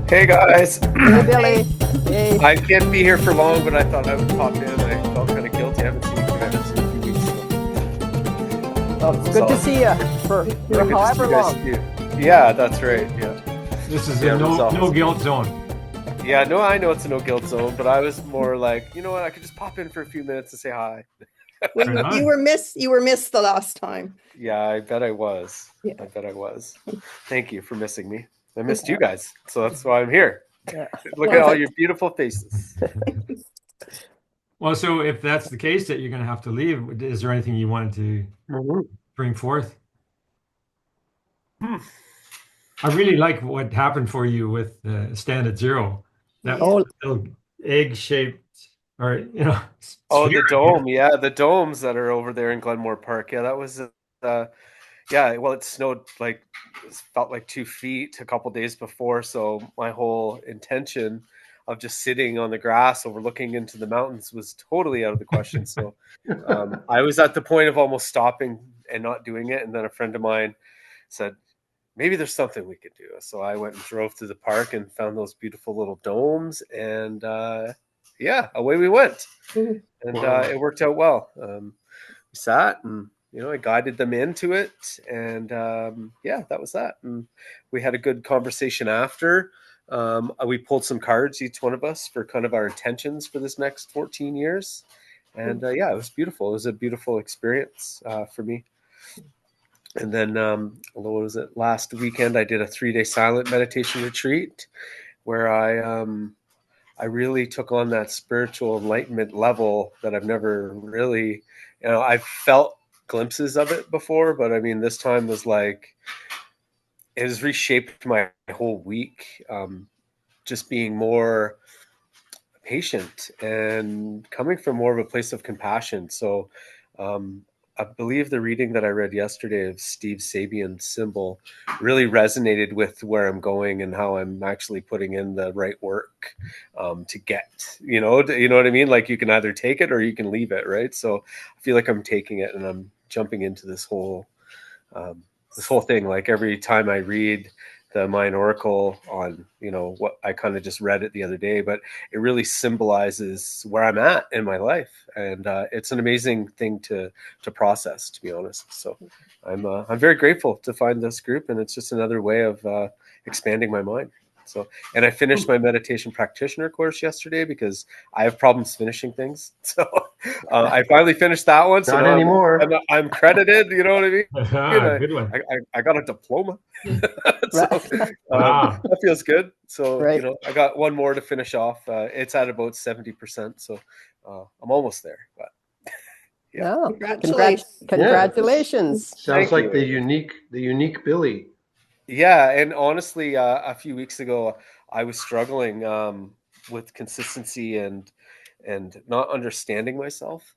Hey guys, Hey, Billy. Hey. I can't be here for long, but I thought I would pop in. I felt kind of guilty. I haven't seen you guys in a few weeks. Oh, it's good to see you for Good to see however you guys long. too. Yeah, that's right. Yeah, This is Yeah, a no results. guilt zone. yeah. No, I know it's a no guilt zone, but I was more like, you know what? I could just pop in for a few minutes and say hi. Well, Right on. you were missed the last time. Yeah, I bet I was. Yeah. I bet I was. Thank you for missing me. I missed you guys, so that's why I'm here. Yeah. Look at all your beautiful faces. Well, so if that's the case that you're going to have to leave, is there anything you wanted to bring forth? Hmm. I really like what happened for you with Stand at Zero. That little egg-shaped, or Oh, the sphere. dome. Yeah, the domes that are over there in Glenmore Park. Yeah, that was yeah, well, it snowed like it felt like 2 feet a couple days before. So my whole intention of just sitting on the grass overlooking into the mountains was totally out of the question. So I was at the point of almost stopping and not doing it. And then a friend of mine said, maybe there's something we could do. So I went and drove to the park and found those beautiful little domes. And yeah, away we went. And it worked out well. We sat and I guided them into it, and yeah, that was that. And we had a good conversation after. We pulled some cards, each one of us, for kind of our intentions for this next 14 years. And yeah, it was beautiful. It was a beautiful experience for me. And then, what was it? Last weekend, I did a 3-day silent meditation retreat where I really took on that spiritual enlightenment level that I've never really, I've felt glimpses of it before, but I mean, this time was like, it has reshaped my whole week. Just being more patient and coming from more of a place of compassion. So, I believe the reading that I read yesterday of Steve Sabian's symbol really resonated with where I'm going and how I'm actually putting in the right work to get, you know what I mean? Like you can either take it or you can leave it, right? So I feel like I'm taking it and I'm jumping into this whole thing. Like every time I read the Mayan Oracle on, what I kind of just read it the other day, but it really symbolizes where I'm at in my life. And it's an amazing thing to process, to be honest. So I'm very grateful to find this group, and it's just another way of expanding my mind. So, and I finished my meditation practitioner course yesterday because I have problems finishing things. So I finally finished that one. So Not now anymore. I'm credited, you know what I mean? Good one. I got a diploma. So Wow. that feels good. So, Right. I got one more to finish off. It's at about 70%. So I'm almost there. But yeah. No. Congratulations. Congratulations. Sounds Thank like you. the unique Billy. Yeah. And honestly, a few weeks ago, I was struggling with consistency and not understanding myself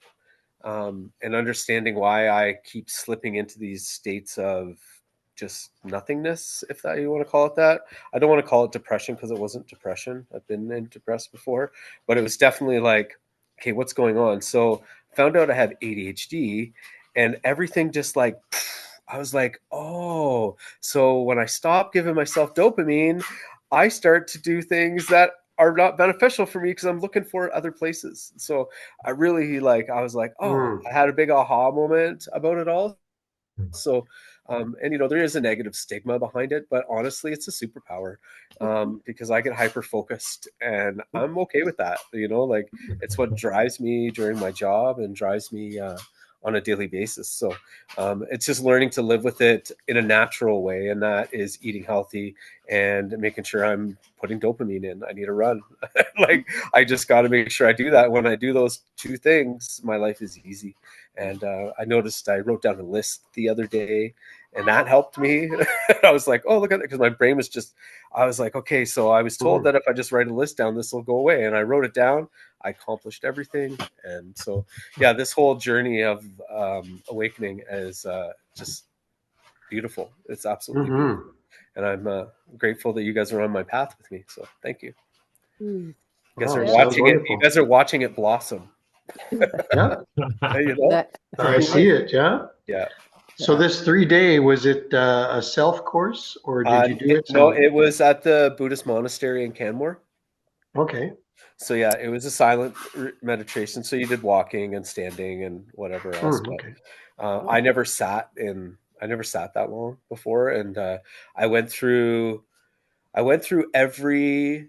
and understanding why I keep slipping into these states of just nothingness, if that you want to call it that. I don't want to call it depression because it wasn't depression. I've been depressed before, but it was definitely like, okay, what's going on? So found out I had ADHD and everything just like, I was like, oh, so when I stop giving myself dopamine, I start to do things that are not beneficial for me because I'm looking for it other places. So I really I was like, oh, I had a big aha moment about it all. So, and there is a negative stigma behind it, but honestly, it's a superpower because I get hyper focused and I'm okay with that. Like it's what drives me during my job and drives me on a daily basis. So, it's just learning to live with it in a natural way, and that is eating healthy and making sure I'm putting dopamine in. I need a run. Like I just got to make sure I do that. When I do those two things, my life is easy. And I noticed I wrote down a list the other day, and that helped me. I was like, oh, look at it, because my brain was just, I was like, okay, so I was told that if I just write a list down, this will go away. And I wrote it down. I accomplished everything. And so, yeah, this whole journey of awakening is just beautiful. It's absolutely beautiful. And I'm grateful that you guys are on my path with me. So thank you. You guys are watching it. You guys are watching it blossom. Yeah. You know? I see it. Yeah. Yeah. So this 3-day, was it a self course or did you do it? No, it was at the Buddhist monastery in Canmore. Okay. So yeah, it was a silent meditation. So you did walking and standing and whatever else. Okay. But I never sat that long before, and I went through every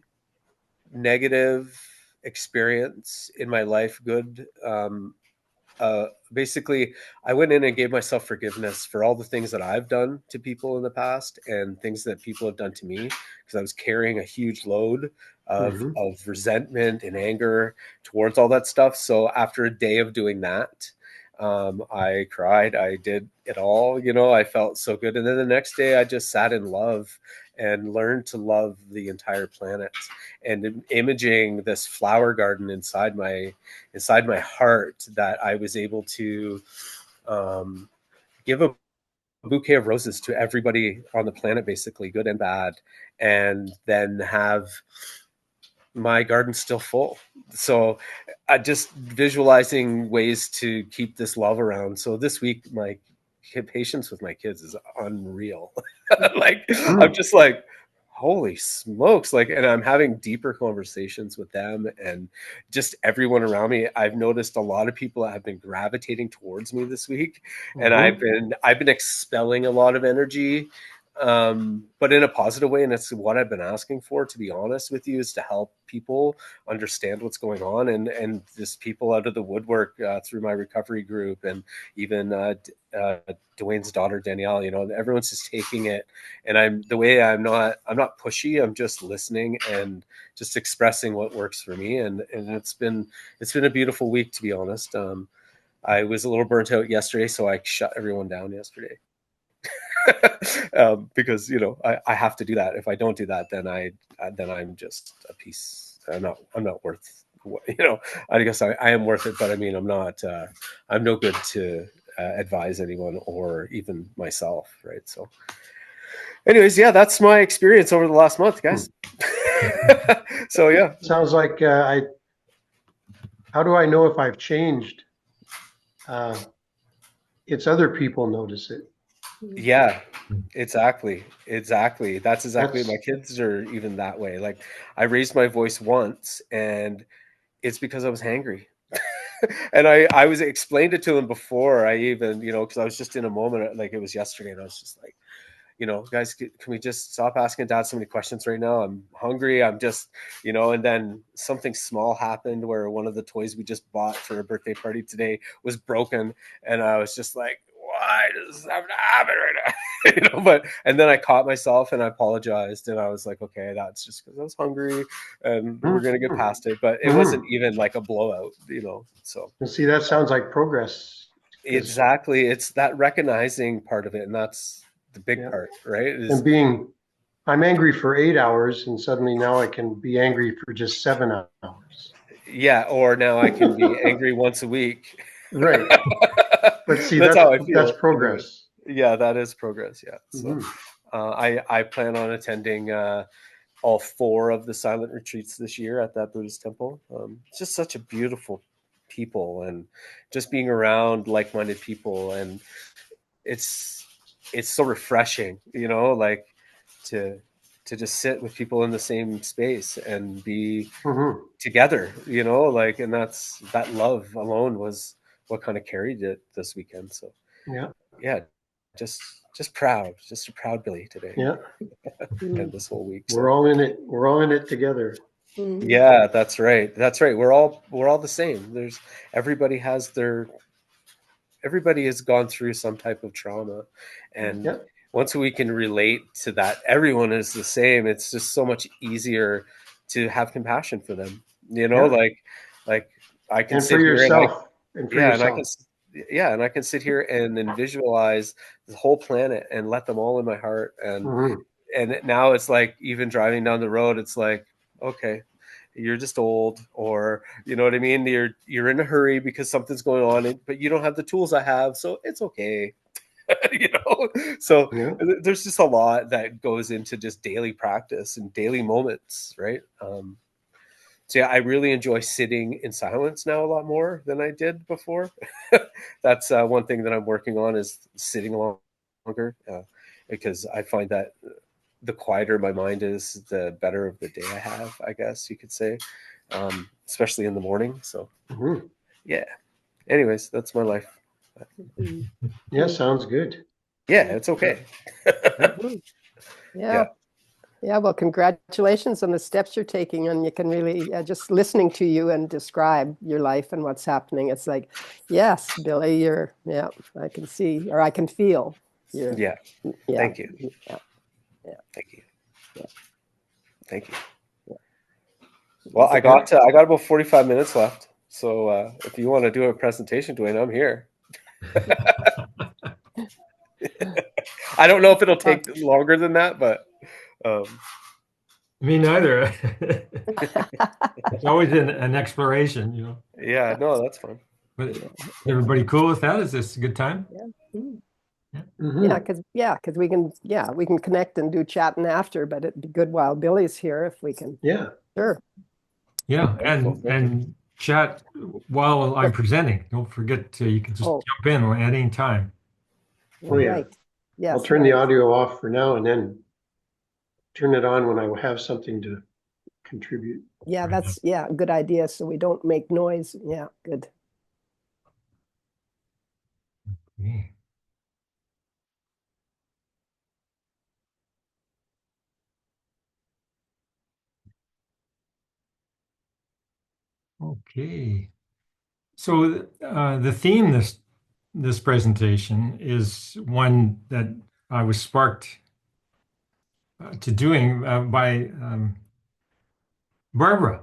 negative experience in my life, good. Basically, I went in and gave myself forgiveness for all the things that I've done to people in the past and things that people have done to me, because I was carrying a huge load of resentment and anger towards all that stuff. So after a day of doing that, I cried. I did it all. I felt so good. And then the next day, I just sat in love and learned to love the entire planet, and imaging this flower garden inside my heart, that I was able to give a bouquet of roses to everybody on the planet, basically good and bad, and then have my garden still full. So just visualizing ways to keep this love around. So this week, my patience with my kids is unreal. Like, I'm just like, holy smokes. Like, and I'm having deeper conversations with them and just everyone around me. I've noticed a lot of people have been gravitating towards me this week, and I've been expelling a lot of energy, but in a positive way. And it's what I've been asking for, to be honest with you, is to help people understand what's going on, and just people out of the woodwork through my recovery group, and even Dwayne's daughter Danielle. Everyone's just taking it, and I'm not pushy. I'm just listening and just expressing what works for me, and it's been a beautiful week, to be honest. I was a little burnt out yesterday, so I shut everyone down yesterday. Because I have to do that. If I don't do that, then I'm just a piece. I'm not worth. I guess I am worth it, but I mean, I'm not. I'm no good to advise anyone or even myself, right? So, anyways, yeah, that's my experience over the last month, guys. So yeah, sounds like how do I know if I've changed? It's other people notice it. Yeah, exactly. That's exactly. My kids are even that way. Like, I raised my voice once, and it's because I was hangry. And I was explained it to them before I even, because I was just in a moment, like it was yesterday, and I was just like, guys, can we just stop asking Dad so many questions right now? I'm hungry. I'm just, and then something small happened where one of the toys we just bought for a birthday party today was broken. And I was just like, why does this have to happen right now? And then I caught myself and I apologized, and I was like, okay, that's just because I was hungry, and we're going to get past it. But it wasn't even like a blowout, so. See, that sounds like progress. Exactly. It's that recognizing part of it. And that's the big part, right? I'm angry for 8 hours, and suddenly now I can be angry for just 7 hours. Yeah. Or now I can be angry once a week. Right. But see, that's how I feel. That's progress. Yeah, that is progress. Yeah. So I plan on attending all 4 of the silent retreats this year at that Buddhist temple. It's just such a beautiful people, and just being around like-minded people, and it's so refreshing, like to just sit with people in the same space and be together, like, and that love alone was what kind of carried it this weekend. So yeah, just proud, just a proud Billy today. Yeah. And this whole week. We're all in it together. Yeah, that's right. We're all the same. Everybody has everybody has gone through some type of trauma, and once we can relate to that, everyone is the same. It's just so much easier to have compassion for them. Like I can sit here and I can sit here and visualize the whole planet and let them all in my heart. And now it's like, even driving down the road, it's like, okay, you're just old, or you know what I mean? You're in a hurry because something's going on, but you don't have the tools I have, so it's okay. So there's just a lot that goes into just daily practice and daily moments, right? So yeah, I really enjoy sitting in silence now a lot more than I did before. That's one thing that I'm working on, is sitting longer, because I find that the quieter my mind is, the better of the day I have, I guess you could say, especially in the morning. So Mhm. yeah. Anyways, that's my life. Yeah, sounds good. Yeah, it's okay. Mhm. Yeah. Yeah. Yeah. Well, congratulations on the steps you're taking. And you can really, just listening to you and describe your life and what's happening. It's like, yes, Billy, yeah, I can see, or I can feel you're, Yeah. yeah, Thank you. yeah, yeah, Thank you. yeah. Thank you. Yeah. Well, Is it? I got about 45 minutes left. So if you want to do a presentation, Dwayne, I'm here. I don't know if it'll Uh, take longer than that, but um, Me neither. It's always an exploration, you know. yeah, no, that's fun. But everybody cool with that? Is this a good time? yeah. Mm. Yeah. Yeah, Hmm. because we can connect and do chatting after, but it'd be good while Billy's here if we can. Yeah. Sure. Yeah, Wonderful. Thank you. and chat while I'm presenting. Don't forget you can just Oh, jump in at any time. Oh, yeah. right. I'll Yes, turn the right. audio off for now and then turn it on when I have something to contribute. Yeah, Right. yeah, good idea. So we don't make noise. Yeah, good. Okay. Okay. So the theme this presentation is one that I was sparked to doing by Barbara.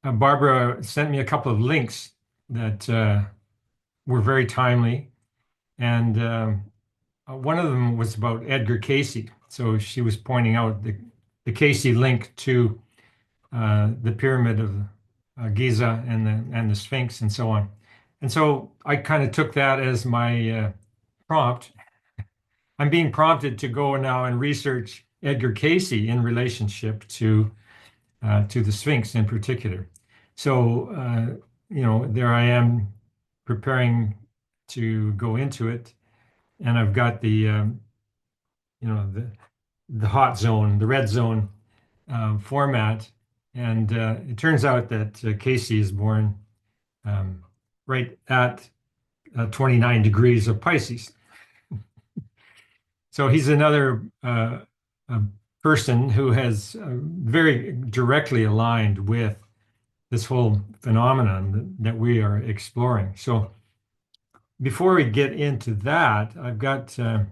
Barbara sent me a couple of links that were very timely, and one of them was about Edgar Cayce. So she was pointing out the Cayce link to the pyramid of Giza and the Sphinx and so on. And so I kind of took that as my prompt. I'm being prompted to go now and research Edgar Cayce in relationship to the Sphinx in particular. So there I am preparing to go into it, and I've got you know the hot zone, the red zone format, and it turns out that Casey is born um, right at 29 degrees of Pisces. So he's another a person who has very directly aligned with this whole phenomenon that we are exploring. So before we get into that, I've got an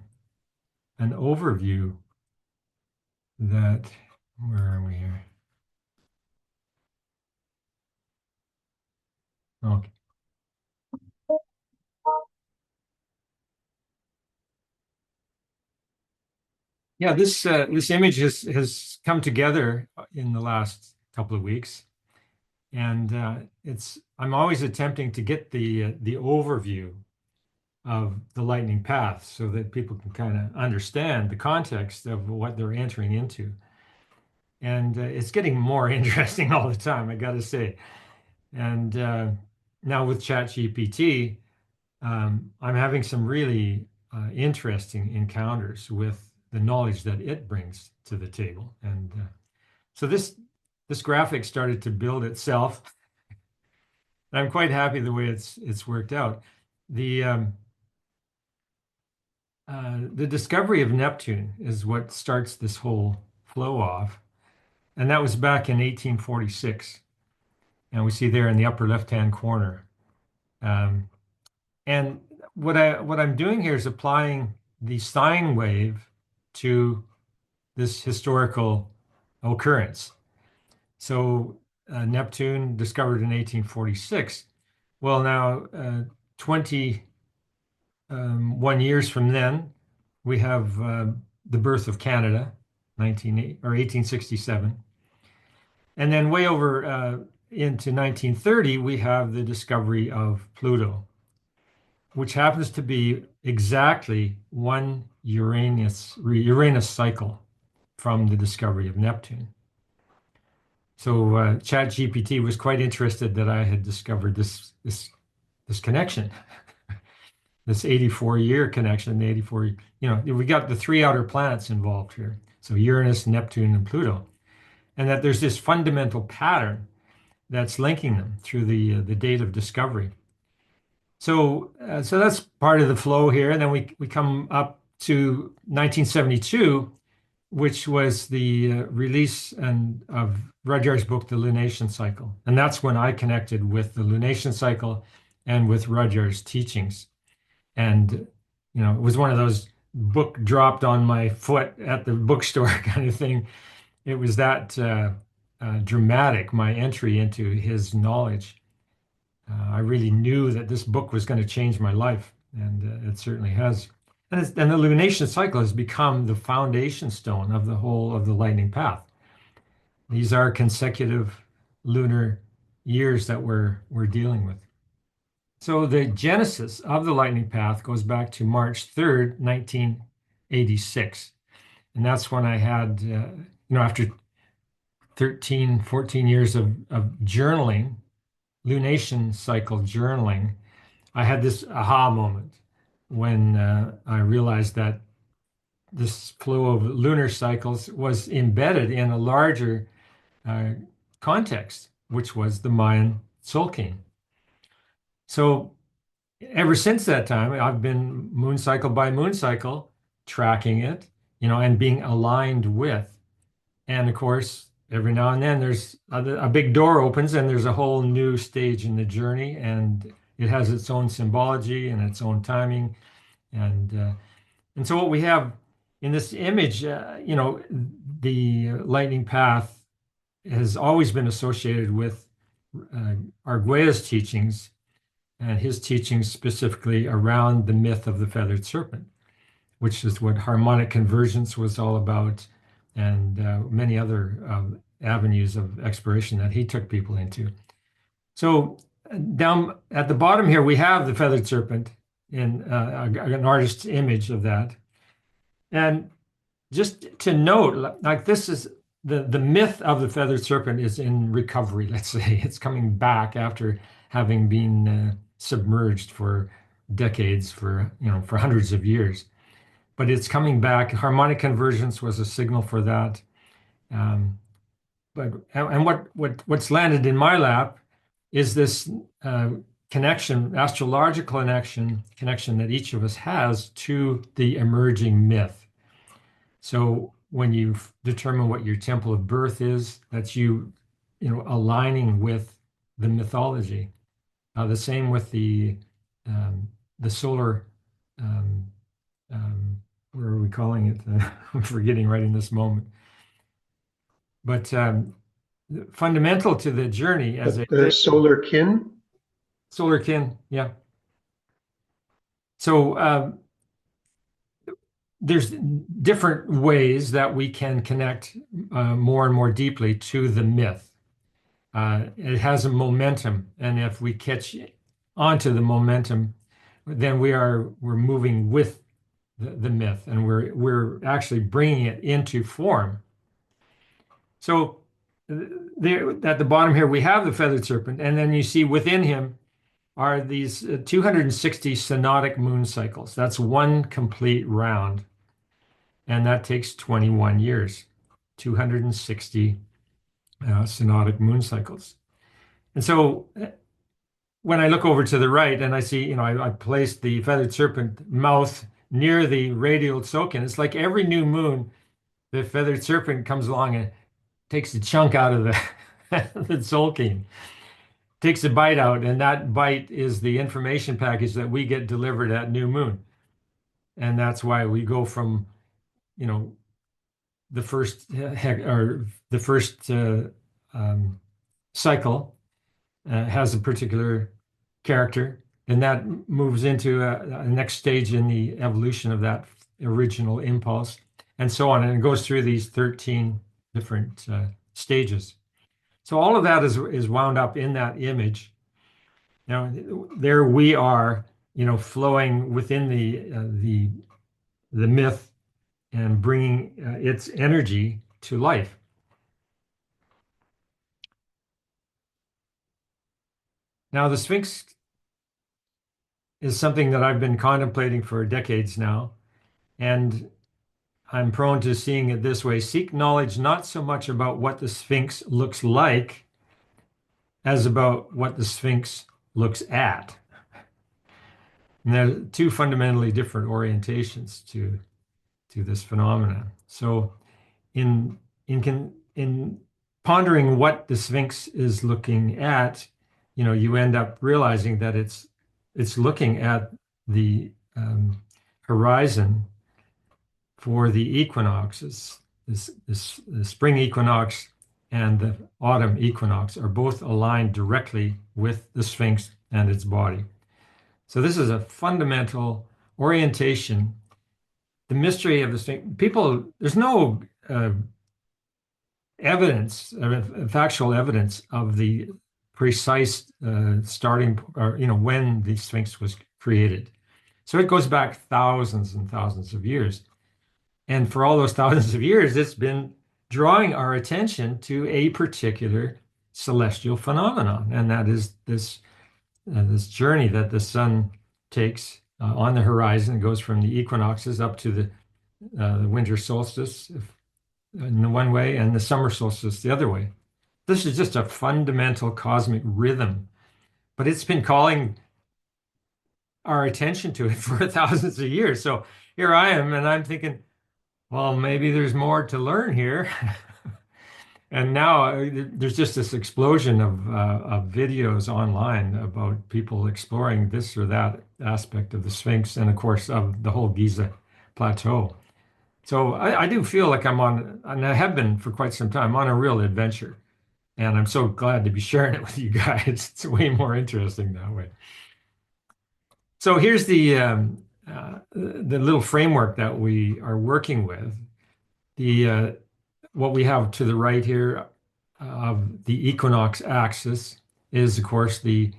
overview that, where are we here? Okay. Yeah, this image has come together in the last couple of weeks, and it's I'm always attempting to get the overview of the lightning path so that people can kind of understand the context of what they're entering into. And it's getting more interesting all the time, I got to say. And now with ChatGPT, I'm having some really interesting encounters with the knowledge that it brings to the table. And so this graphic started to build itself. I'm quite happy the way it's worked out. The discovery of Neptune is what starts this whole flow off, and that was back in 1846. And we see there in the upper left-hand corner. Um, and what I'm doing here is applying the sine wave to this historical occurrence. So Neptune discovered in 1846. Well, now 21 years from then, we have the birth of Canada, 1867, and then way over into 1930, we have the discovery of Pluto, which happens to be exactly one Uranus cycle from the discovery of Neptune. So ChatGPT was quite interested that I had discovered this connection, this 84-year connection, the 84, we got the three outer planets involved here. So Uranus, Neptune, and Pluto. And that there's this fundamental pattern that's linking them through the date of discovery. So that's part of the flow here. And then we come up to 1972, which was the release of Rudyard's book, The Lunation Cycle. And that's when I connected with the lunation cycle and with Rudyard's teachings. And, it was one of those book dropped on my foot at the bookstore kind of thing. It was that dramatic, my entry into his knowledge. I really knew that this book was going to change my life, and it certainly has. And the lunation cycle has become the foundation stone of the whole of the lightning path. These are consecutive lunar years that we're dealing with. So the genesis of the lightning path goes back to March 3rd, 1986. And that's when I had, after 13, 14 years of journaling, lunation cycle journaling, I had this aha moment when I realized that this flow of lunar cycles was embedded in a larger context, which was the Mayan Tzolk'in. So ever since that time, I've been moon cycle by moon cycle, tracking it, and being aligned with. And of course, every now and then there's a big door opens and there's a whole new stage in the journey, and it has its own symbology and its own timing. And so what we have in this image, the lightning path has always been associated with Argueda's teachings, and his teachings specifically around the myth of the feathered serpent, which is what harmonic convergence was all about, and many other avenues of exploration that he took people into. So down at the bottom here, we have the feathered serpent in an artist's image of that. And just to note, like this is the myth of the feathered serpent is in recovery, let's say. It's coming back after having been submerged for decades, for hundreds of years. But it's coming back. Harmonic convergence was a signal for that. What's landed in my lap is this connection, astrological connection that each of us has to the emerging myth. So when you determine what your temple of birth is, that's you aligning with the mythology. The same with the solar. What are we calling it? I'm forgetting right in this moment. But fundamental to the journey, as the solar kin. Solar kin, yeah. So there's different ways that we can connect more and more deeply to the myth. It has a momentum, and if we catch onto the momentum, then we're moving with the myth, and we're actually bringing it into form. So there, at the bottom here, we have the feathered serpent, and then you see within him are these 260 synodic moon cycles. That's one complete round, and that takes 21 years, 260 synodic moon cycles. And so when I look over to the right and I see, I placed the feathered serpent mouth near the radial Tzolk'in. It's like every new moon, the feathered serpent comes along and takes a chunk out of the Tzolk'in, takes a bite out, and that bite is the information package that we get delivered at new moon. And that's why we go from, the first cycle has a particular character, and that moves into a next stage in the evolution of that original impulse, and so on. And it goes through these 13 different stages. So all of that is wound up in that image. Now, there we are, flowing within the myth and bringing its energy to life. Now, the Sphinx is something that I've been contemplating for decades now, and I'm prone to seeing it this way. Seek knowledge not so much about what the Sphinx looks like as about what the Sphinx looks at. And there are two fundamentally different orientations to this phenomenon. So in pondering what the Sphinx is looking at, you end up realizing that it's looking at the horizon for the equinoxes. The spring equinox and the autumn equinox are both aligned directly with the Sphinx and its body. So this is a fundamental orientation. The mystery of the Sphinx, there's no evidence, factual evidence of the precise starting, or when the Sphinx was created. So it goes back thousands and thousands of years. And for all those thousands of years, it's been drawing our attention to a particular celestial phenomenon, and that is this journey that the sun takes on the horizon. It goes from the equinoxes up to the winter solstice in the one way and the summer solstice the other way. This is just a fundamental cosmic rhythm, but it's been calling our attention to it for thousands of years. So here I am, and I'm thinking, well, maybe there's more to learn here. And now there's just this explosion of videos online about people exploring this or that aspect of the Sphinx, and of course of the whole Giza plateau. So I do feel like I'm on, and I have been for quite some time, on a real adventure. And I'm so glad to be sharing it with you guys. It's way more interesting that way. So here's the little framework that we are working with. What we have to the right here of the equinox axis is, of course, the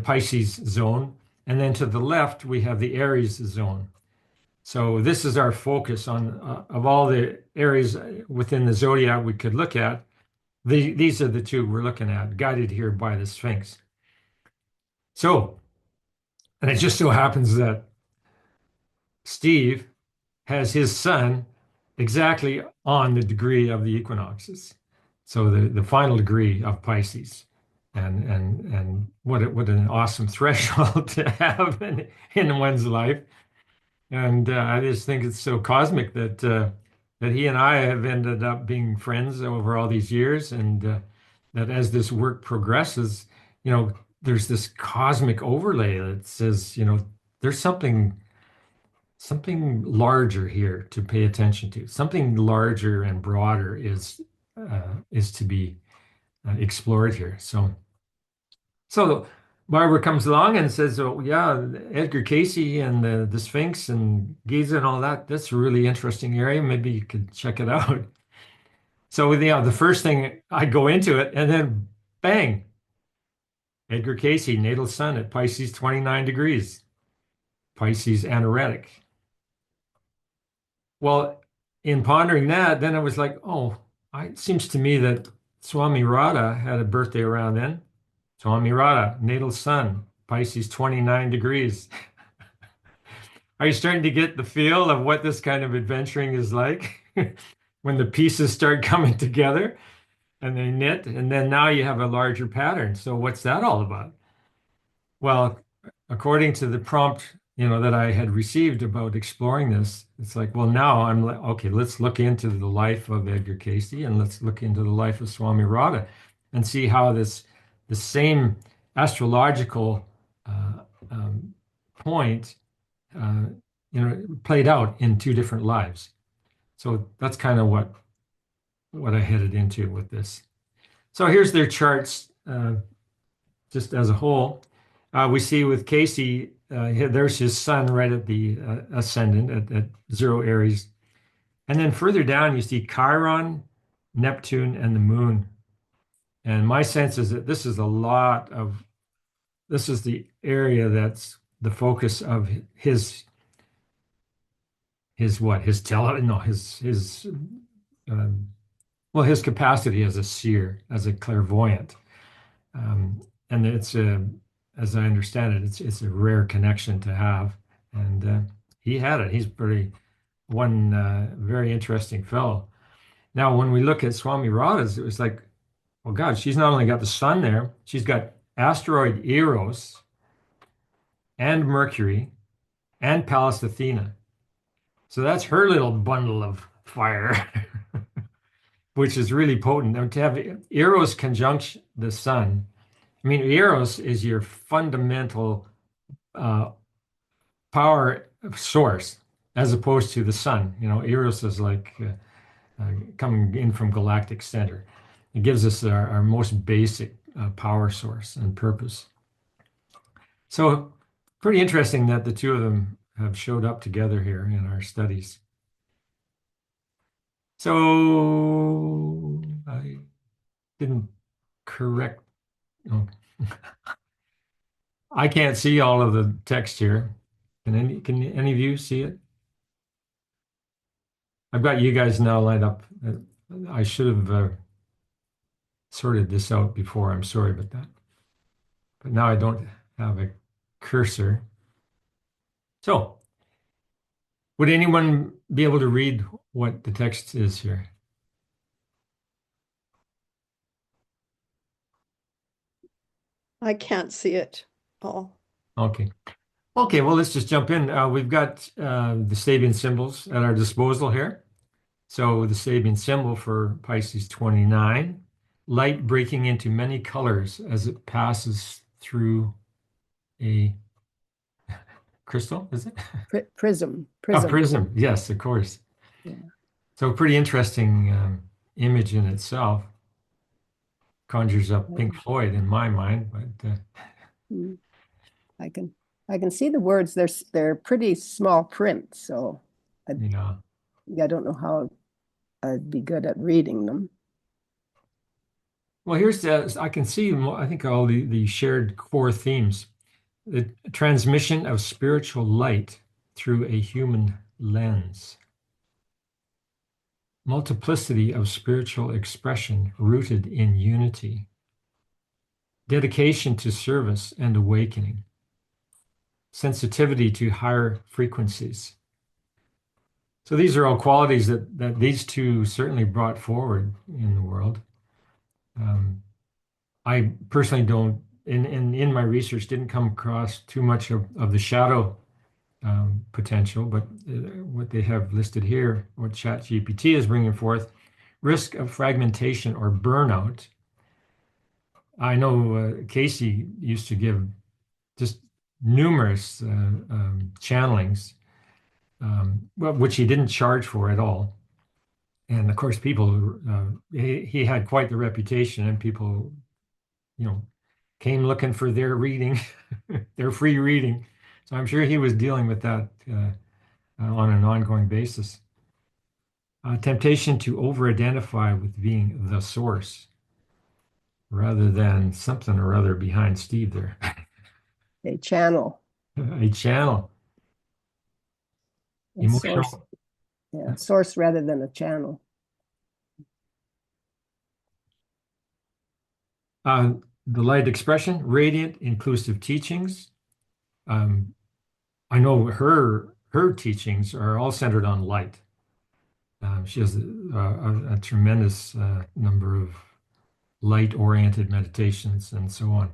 Pisces zone. And then to the left, we have the Aries zone. So this is our focus on, of all the areas within the zodiac we could look at, these are the two we're looking at, guided here by the Sphinx. So, and it just so happens that Steve has his sun exactly on the degree of the equinoxes. So the final degree of Pisces. And what an awesome threshold to have in one's life. And I just think it's so cosmic that he and I have ended up being friends over all these years, and that as this work progresses, there's this cosmic overlay that says, there's something larger here to pay attention to. Something larger and broader is to be explored here. So Barbara comes along and says, "Oh yeah, Edgar Cayce and the Sphinx and Giza and all that. That's a really interesting area. Maybe you could check it out." So the first thing, I go into it, and then bang, Edgar Cayce, natal sun at Pisces 29 degrees, Pisces anoretic. Well, in pondering that, then I was like, oh, it seems to me that Swami Radha had a birthday around then. Swami Radha, natal sun, Pisces 29 degrees. Are you starting to get the feel of what this kind of adventuring is like? When the pieces start coming together and they knit, and then now you have a larger pattern. So what's that all about? Well, according to the prompt, that I had received about exploring this, it's like, well, now I'm like, okay, let's look into the life of Edgar Cayce, and let's look into the life of Swami Radha and see how the same astrological point, played out in two different lives. So that's kind of what I headed into with this. So here's their charts, just as a whole. We see with Cayce, there's his sun right at the ascendant at 0 Aries. And then further down, you see Chiron, Neptune, and the moon. And my sense is that this is the area that's the focus of his capacity as a seer, as a clairvoyant. and it's a, as I understand it, it's a rare connection to have, and he had it. He's pretty one very interesting fellow. Now, when we look at Swami Radha's, it was like, well, God, she's not only got the sun there, she's got asteroid Eros and Mercury and Pallas Athena. So that's her little bundle of fire, which is really potent. And to have Eros conjunct the sun, I mean, Eros is your fundamental power source as opposed to the sun. You know, Eros is like coming in from galactic center. It gives us our most basic power source and purpose. So pretty interesting that the two of them have showed up together here in our studies. So I didn't correct. Oh. I can't see all of the text here. Can any of you see it? I've got you guys now lined up. I should have sorted this out before. I'm sorry about that. But now I don't have a cursor. So, would anyone be able to read what the text is here? I can't see it, Paul. Okay. Okay, well, let's just jump in. We've got the Sabian symbols at our disposal here. So the Sabian symbol for Pisces 29, light breaking into many colors as it passes through a crystal, is it? Prism. A prism, yes, of course. Yeah. So pretty interesting image in itself. Conjures up Pink Floyd in my mind, but I can see the words. They're pretty small print, so yeah. I don't know how I'd be good at reading them. Well, here's I can see, I think, all the shared core themes. The transmission of spiritual light through a human lens. Multiplicity of spiritual expression rooted in unity. Dedication to service and awakening. Sensitivity to higher frequencies. So these are all qualities that these two certainly brought forward in the world. I personally don't, in my research, didn't come across too much of the shadow potential, but what they have listed here, what ChatGPT is bringing forth, risk of fragmentation or burnout. I know Cayce used to give just numerous channelings, which he didn't charge for at all. And of course, people, he had quite the reputation, and people, came looking for their reading, their free reading. So I'm sure he was dealing with that on an ongoing basis. Temptation to over-identify with being the source rather than something or other behind Steve there. A channel. A channel. A source. Yeah, source rather than a channel. The light expression, radiant, inclusive teachings. I know her teachings are all centered on light. She has a tremendous number of light-oriented meditations and so on.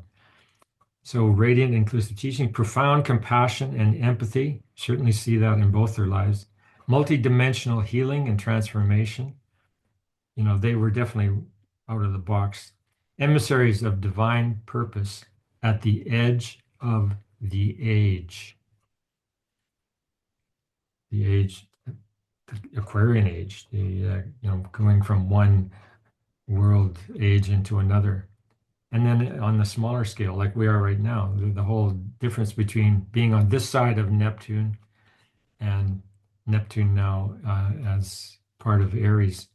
So radiant, inclusive teaching, profound compassion and empathy. Certainly see that in both their lives. Multi-dimensional healing and transformation. They were definitely out of the box. Emissaries of divine purpose at the edge of the age. The age, the Aquarian age, going from one world age into another. And then on the smaller scale, like we are right now, the whole difference between being on this side of Neptune and Neptune now as part of Aries.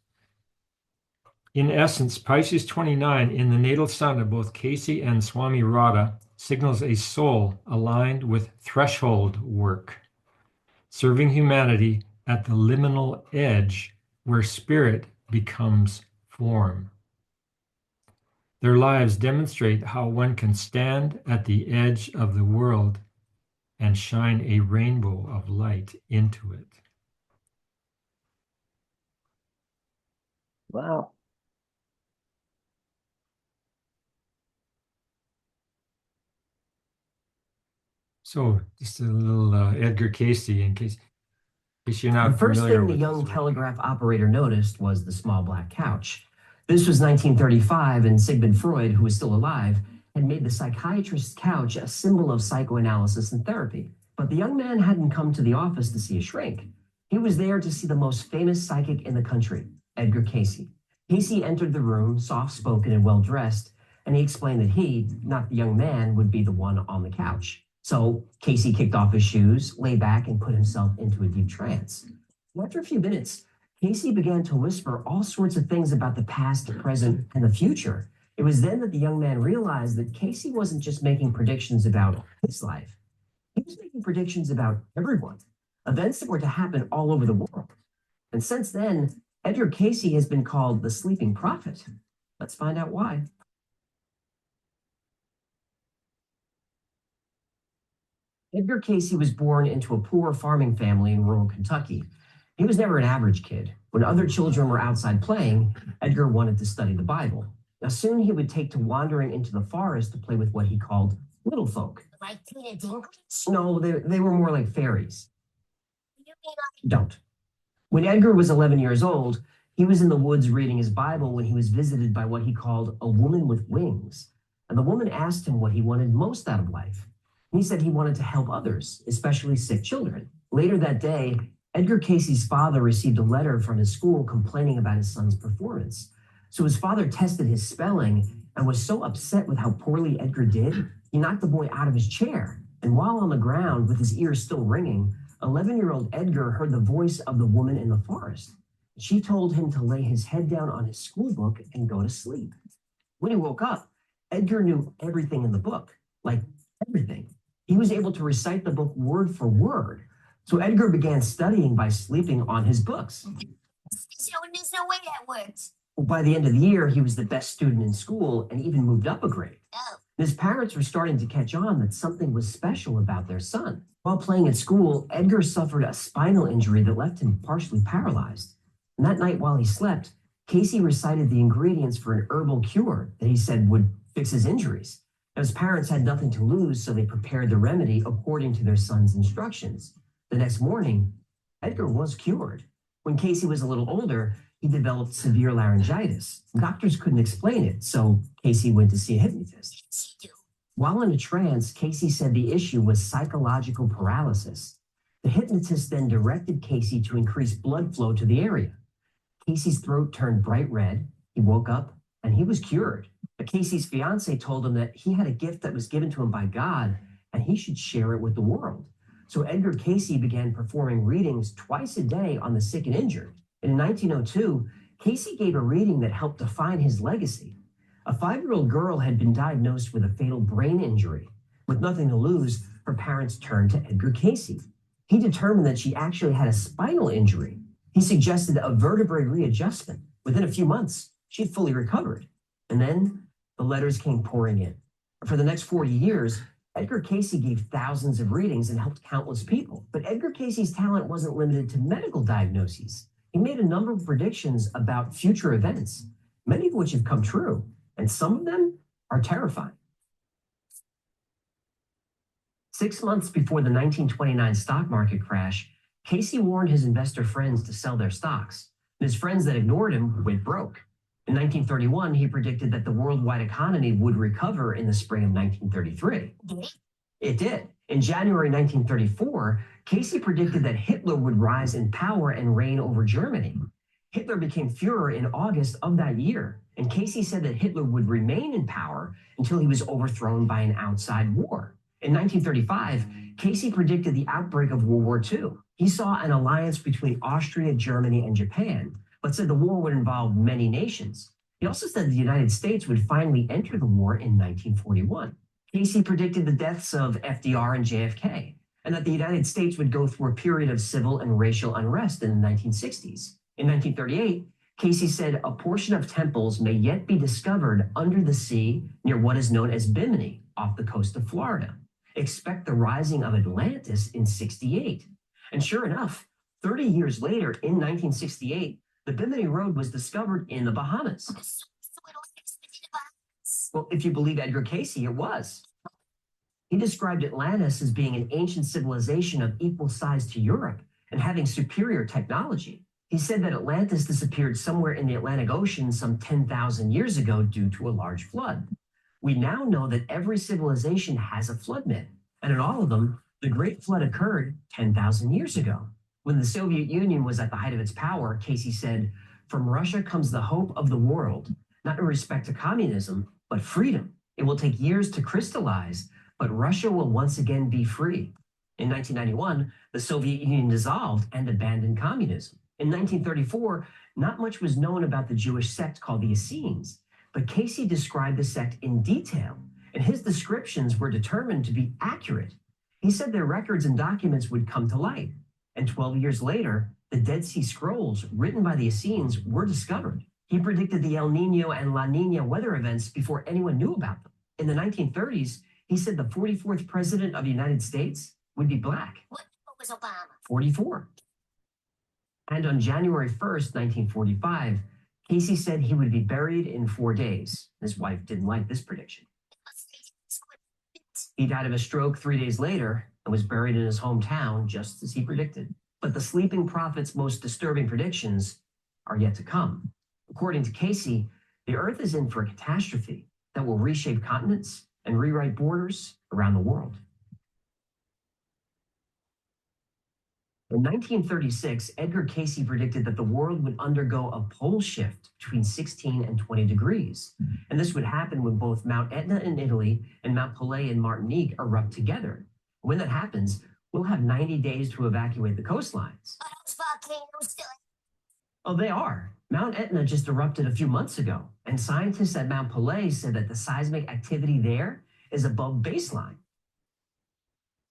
In essence, Pisces 29 in the natal sun of both Cayce and Swami Radha signals a soul aligned with threshold work, serving humanity at the liminal edge where spirit becomes form. Their lives demonstrate how one can stand at the edge of the world and shine a rainbow of light into it. Wow. So just a little Edgar Cayce in case you're not The first familiar thing the with young his work. telegraph operator noticed was the small black couch. This was 1935, and Sigmund Freud, who was still alive, had made the psychiatrist's couch a symbol of psychoanalysis and therapy. But the young man hadn't come to the office to see a shrink. He was there to see the most famous psychic in the country, Edgar Cayce. Cayce entered the room, soft-spoken and well-dressed, and he explained that he, not the young man, would be the one on the couch. So Cayce kicked off his shoes, lay back, and put himself into a deep trance. After a few minutes, Cayce began to whisper all sorts of things about the past, the present, and the future. It was then that the young man realized that Cayce wasn't just making predictions about his life. He was making predictions about everyone, events that were to happen all over the world. And since then, Edgar Cayce has been called the sleeping prophet. Let's find out why. Edgar Cayce was born into a poor farming family in rural Kentucky. He was never an average kid. When other children were outside playing, Edgar wanted to study the Bible. Now, soon he would take to wandering into the forest to play with what he called little folk. Like Tina Dinklage? No, they were more like fairies. You mean like Don't. When Edgar was 11 years old, he was in the woods reading his Bible when he was visited by what he called a woman with wings. And the woman asked him what he wanted most out of life. He said he wanted to help others, especially sick children. Later that day, Edgar Cayce's father received a letter from his school complaining about his son's performance. So his father tested his spelling and was so upset with how poorly Edgar did, he knocked the boy out of his chair. And while on the ground, with his ears still ringing, 11-year-old Edgar heard the voice of the woman in the forest. She told him to lay his head down on his school book and go to sleep. When he woke up, Edgar knew everything in the book, like everything. He was able to recite the book word for word. So Edgar began studying by sleeping on his books. so there's no way that works. By the end of the year, he was the best student in school and even moved up a grade. Oh. His parents were starting to catch on that something was special about their son. While playing at school, Edgar suffered a spinal injury that left him partially paralyzed. And that night while he slept, Cayce recited the ingredients for an herbal cure that he said would fix his injuries. Now, his parents had nothing to lose, so they prepared the remedy according to their son's instructions. The next morning, Edgar was cured. When Cayce was a little older, he developed severe laryngitis. Doctors couldn't explain it, so Cayce went to see a hypnotist. Yes, you do. While in a trance, Cayce said the issue was psychological paralysis. The hypnotist then directed Cayce to increase blood flow to the area. Cayce's throat turned bright red. He woke up and he was cured. But Cayce's fiance told him that he had a gift that was given to him by God and he should share it with the world. So Edgar Cayce began performing readings twice a day on the sick and injured. And in 1902, Cayce gave a reading that helped define his legacy. A 5-year-old girl had been diagnosed with a fatal brain injury. With nothing to lose, her parents turned to Edgar Cayce. He determined that she actually had a spinal injury. He suggested a vertebrae readjustment. Within a few months, she had fully recovered. And then the letters came pouring in. For the next 40 years, Edgar Cayce gave thousands of readings and helped countless people. But Edgar Cayce's talent wasn't limited to medical diagnoses. He made a number of predictions about future events, many of which have come true, and some of them are terrifying. 6 months before the 1929 stock market crash, Cayce warned his investor friends to sell their stocks. And his friends that ignored him went broke. In 1931, he predicted that the worldwide economy would recover in the spring of 1933. Did it? It did. In January 1934, Cayce predicted that Hitler would rise in power and reign over Germany. Hitler became Führer in August of that year, and Cayce said that Hitler would remain in power until he was overthrown by an outside war. In 1935, Cayce predicted the outbreak of World War II. He saw an alliance between Austria, Germany, and Japan, but said the war would involve many nations. He also said the United States would finally enter the war in 1941. Cayce predicted the deaths of FDR and JFK, and that the United States would go through a period of civil and racial unrest in the 1960s. In 1938, Cayce said a portion of temples may yet be discovered under the sea near what is known as Bimini off the coast of Florida. Expect the rising of Atlantis in 68. And sure enough, 30 years later, in 1968, the Bimini Road was discovered in the Bahamas. Well, if you believe Edgar Cayce, it was. He described Atlantis as being an ancient civilization of equal size to Europe and having superior technology. He said that Atlantis disappeared somewhere in the Atlantic Ocean some 10,000 years ago due to a large flood. We now know that every civilization has a flood myth, and in all of them, the Great Flood occurred 10,000 years ago. When the Soviet Union was at the height of its power, Cayce said, "From Russia comes the hope of the world, not in respect to communism, but freedom. It will take years to crystallize, but Russia will once again be free." In 1991, the Soviet Union dissolved and abandoned communism. In 1934, not much was known about the Jewish sect called the Essenes, but Cayce described the sect in detail, and his descriptions were determined to be accurate. He said their records and documents would come to light, and 12 years later, the Dead Sea Scrolls written by the Essenes were discovered. He predicted the El Nino and La Nina weather events before anyone knew about them. In the 1930s, he said the 44th president of the United States would be black. What was Obama? 44. And on January 1st, 1945, Cayce said he would be buried in 4 days. His wife didn't like this prediction. He died of a stroke 3 days later and was buried in his hometown just as he predicted. But the sleeping prophet's most disturbing predictions are yet to come. According to Cayce, the Earth is in for a catastrophe that will reshape continents and rewrite borders around the world. In 1936, Edgar Cayce predicted that the world would undergo a pole shift between 16 and 20 degrees. And this would happen when both Mount Etna in Italy and Mount Pelée in Martinique erupt together. When that happens, we'll have 90 days to evacuate the coastlines. Are those volcanoes still? Oh, they are. Mount Etna just erupted a few months ago, and scientists at Mount Pelée said that the seismic activity there is above baseline.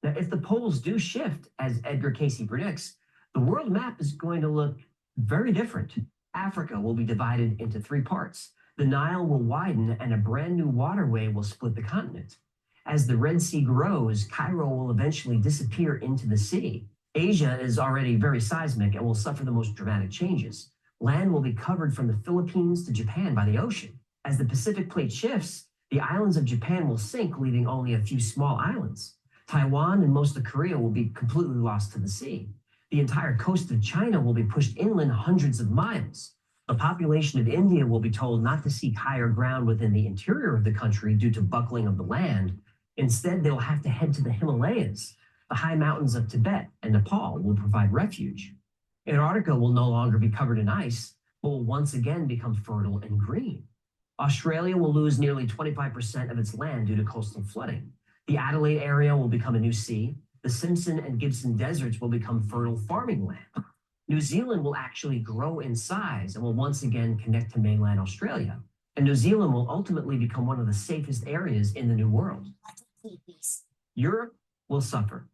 Now, if the poles do shift, as Edgar Cayce predicts, the world map is going to look very different. Africa will be divided into 3 parts. The Nile will widen, and a brand new waterway will split the continent. As the Red Sea grows, Cairo will eventually disappear into the sea. Asia is already very seismic and will suffer the most dramatic changes. Land will be covered from the Philippines to Japan by the ocean. As the Pacific plate shifts, the islands of Japan will sink, leaving only a few small islands. Taiwan and most of Korea will be completely lost to the sea. The entire coast of China will be pushed inland hundreds of miles. The population of India will be told not to seek higher ground within the interior of the country due to buckling of the land. Instead, they'll have to head to the Himalayas. The high mountains of Tibet and Nepal will provide refuge. Antarctica will no longer be covered in ice, but will once again become fertile and green. Australia will lose nearly 25% of its land due to coastal flooding. The Adelaide area will become a new sea. The Simpson and Gibson deserts will become fertile farming land. New Zealand will actually grow in size and will once again connect to mainland Australia. And New Zealand will ultimately become one of the safest areas in the New World. Europe will suffer.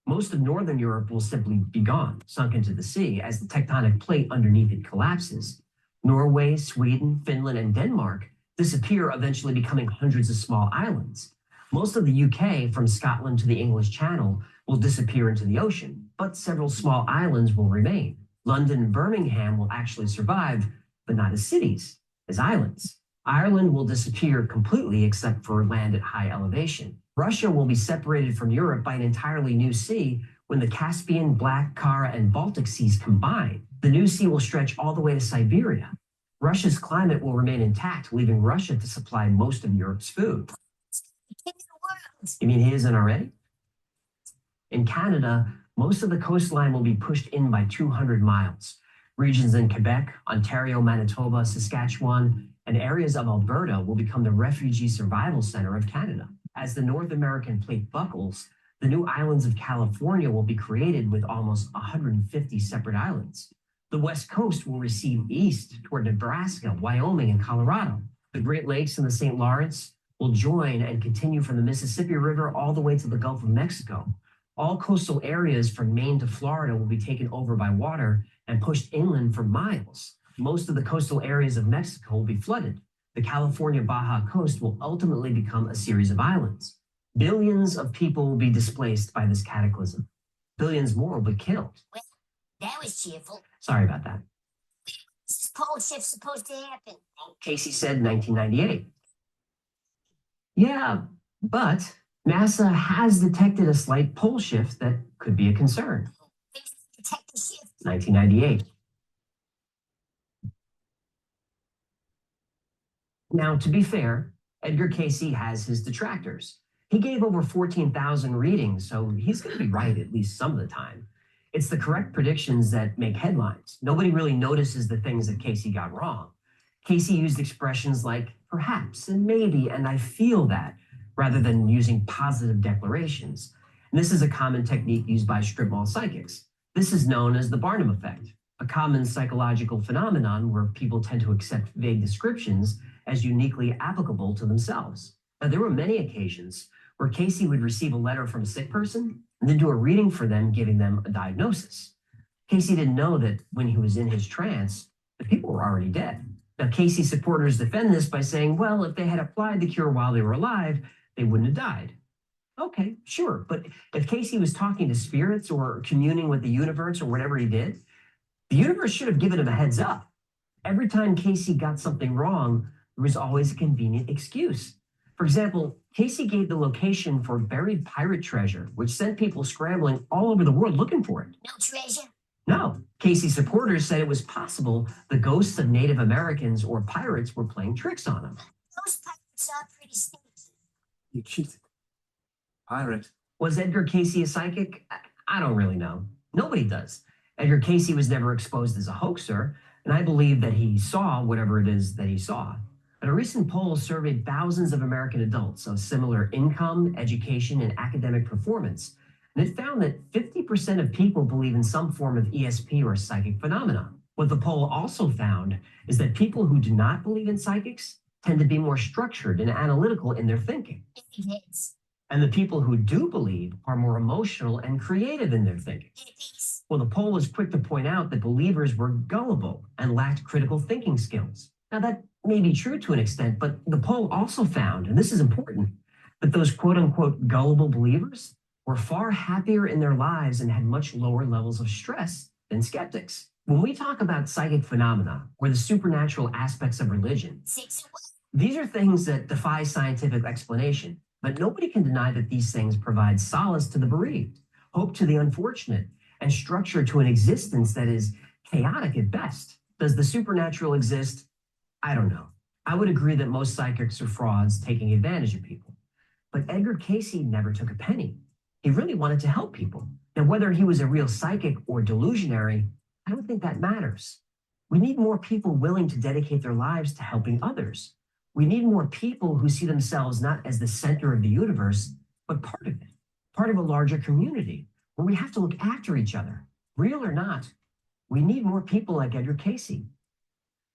Most of Northern Europe will simply be gone, sunk into the sea, as the tectonic plate underneath it collapses. Norway, Sweden, Finland, and Denmark disappear, eventually becoming hundreds of small islands. Most of the UK, from Scotland to the English Channel, will disappear into the ocean, but several small islands will remain. London and Birmingham will actually survive, but not as cities, as islands. Ireland will disappear completely except for land at high elevation. Russia will be separated from Europe by an entirely new sea when the Caspian, Black, Kara, and Baltic seas combine. The new sea will stretch all the way to Siberia. Russia's climate will remain intact, leaving Russia to supply most of Europe's food. You mean he isn't already? In Canada, most of the coastline will be pushed in by 200 miles. Regions in Quebec, Ontario, Manitoba, Saskatchewan, and areas of Alberta will become the refugee survival center of Canada. As the North American plate buckles, the new islands of California will be created with almost 150 separate islands. The West Coast will recede east toward Nebraska, Wyoming, and Colorado. The Great Lakes and the St. Lawrence will join and continue from the Mississippi River all the way to the Gulf of Mexico. All coastal areas from Maine to Florida will be taken over by water and pushed inland for miles. most of the coastal areas of Mexico will be flooded. The California Baja coast will ultimately become a series of islands. Billions of people will be displaced by this cataclysm. Billions more will be killed. Well, that was cheerful. Sorry about that. This is pole shift supposed to happen. Cayce said in 1998. Yeah, but NASA has detected a slight pole shift that could be a concern. Detect the shift. 1998. Now, to be fair, Edgar Cayce has his detractors. He gave over 14,000 readings, so he's going to be right at least some of the time. It's the correct predictions that make headlines. Nobody really notices the things that Cayce got wrong. Cayce used expressions like perhaps and maybe and I feel that, rather than using positive declarations. And this is a common technique used by strip mall psychics. This is known as the Barnum effect, a common psychological phenomenon where people tend to accept vague descriptions as uniquely applicable to themselves. Now, there were many occasions where Cayce would receive a letter from a sick person and then do a reading for them, giving them a diagnosis. Cayce didn't know that when he was in his trance, the people were already dead. Now, Cayce supporters defend this by saying, well, if they had applied the cure while they were alive, they wouldn't have died. Okay, sure. But if Cayce was talking to spirits or communing with the universe or whatever he did, the universe should have given him a heads up. Every time Cayce got something wrong, there was always a convenient excuse. For example, Cayce gave the location for buried pirate treasure, which sent people scrambling all over the world looking for it. No treasure? No. Cayce supporters said it was possible the ghosts of Native Americans or pirates were playing tricks on him. Those pirates are pretty sneaky. You cheated. Pirate. Was Edgar Cayce a psychic? I don't really know. Nobody does. Edgar Cayce was never exposed as a hoaxer, and I believe that he saw whatever it is that he saw. But a recent poll surveyed thousands of American adults of similar income, education, and academic performance, and it found that 50% of people believe in some form of ESP or psychic phenomena. What the poll also found is that people who do not believe in psychics tend to be more structured and analytical in their thinking. Heads. And the people who do believe are more emotional and creative in their thinking. Hippies. Well, the poll was quick to point out that believers were gullible and lacked critical thinking skills. Now, that may be true to an extent, but the poll also found, and this is important, that those quote unquote gullible believers were far happier in their lives and had much lower levels of stress than skeptics. When we talk about psychic phenomena or the supernatural aspects of religion, 6 and 1. these are things that defy scientific explanation, but nobody can deny that these things provide solace to the bereaved, hope to the unfortunate, and structure to an existence that is chaotic at best. Does the supernatural exist? I don't know. I would agree that most psychics are frauds taking advantage of people. But Edgar Cayce never took a penny. He really wanted to help people. Now, whether he was a real psychic or delusionary, I don't think that matters. We need more people willing to dedicate their lives to helping others. We need more people who see themselves not as the center of the universe, but part of it, part of a larger community where we have to look after each other. Real or not, we need more people like Edgar Cayce,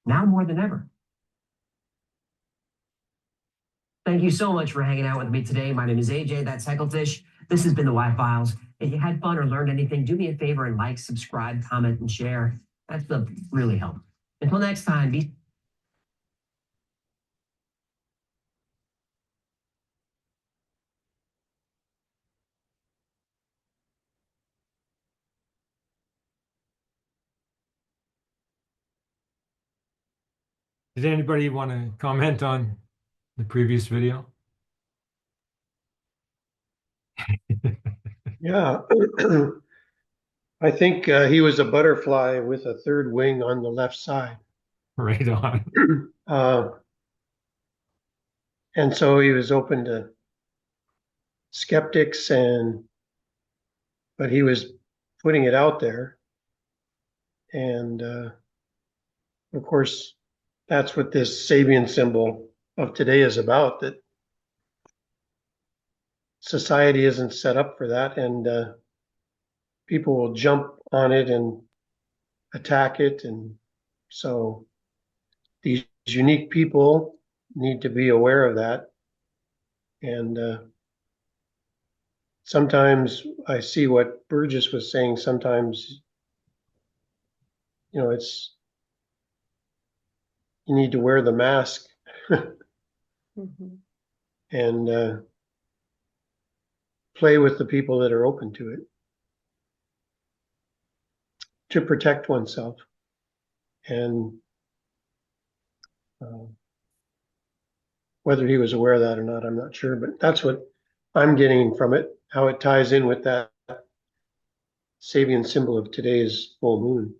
now more than ever. Thank you so much for hanging out with me today. My name is AJ, that's Hecklefish. This has been the Y-Files. If you had fun or learned anything, do me a favor and like, subscribe, comment, and share. That's the really help. Until next time, be Did anybody want to comment on the previous video? Yeah. I think he was a butterfly with a third wing on the left side. Right on. And so he was open to skeptics, but he was putting it out there. And of course, that's what this Sabian symbol of today is about, that society isn't set up for that. And people will jump on it and attack it. And so these unique people need to be aware of that. And sometimes I see what Burgess was saying. Sometimes, it's you need to wear the mask Mhm. and play with the people that are open to it to protect oneself. And whether he was aware of that or not, I'm not sure, but that's what I'm getting from it, how it ties in with that Sabian symbol of today's full moon.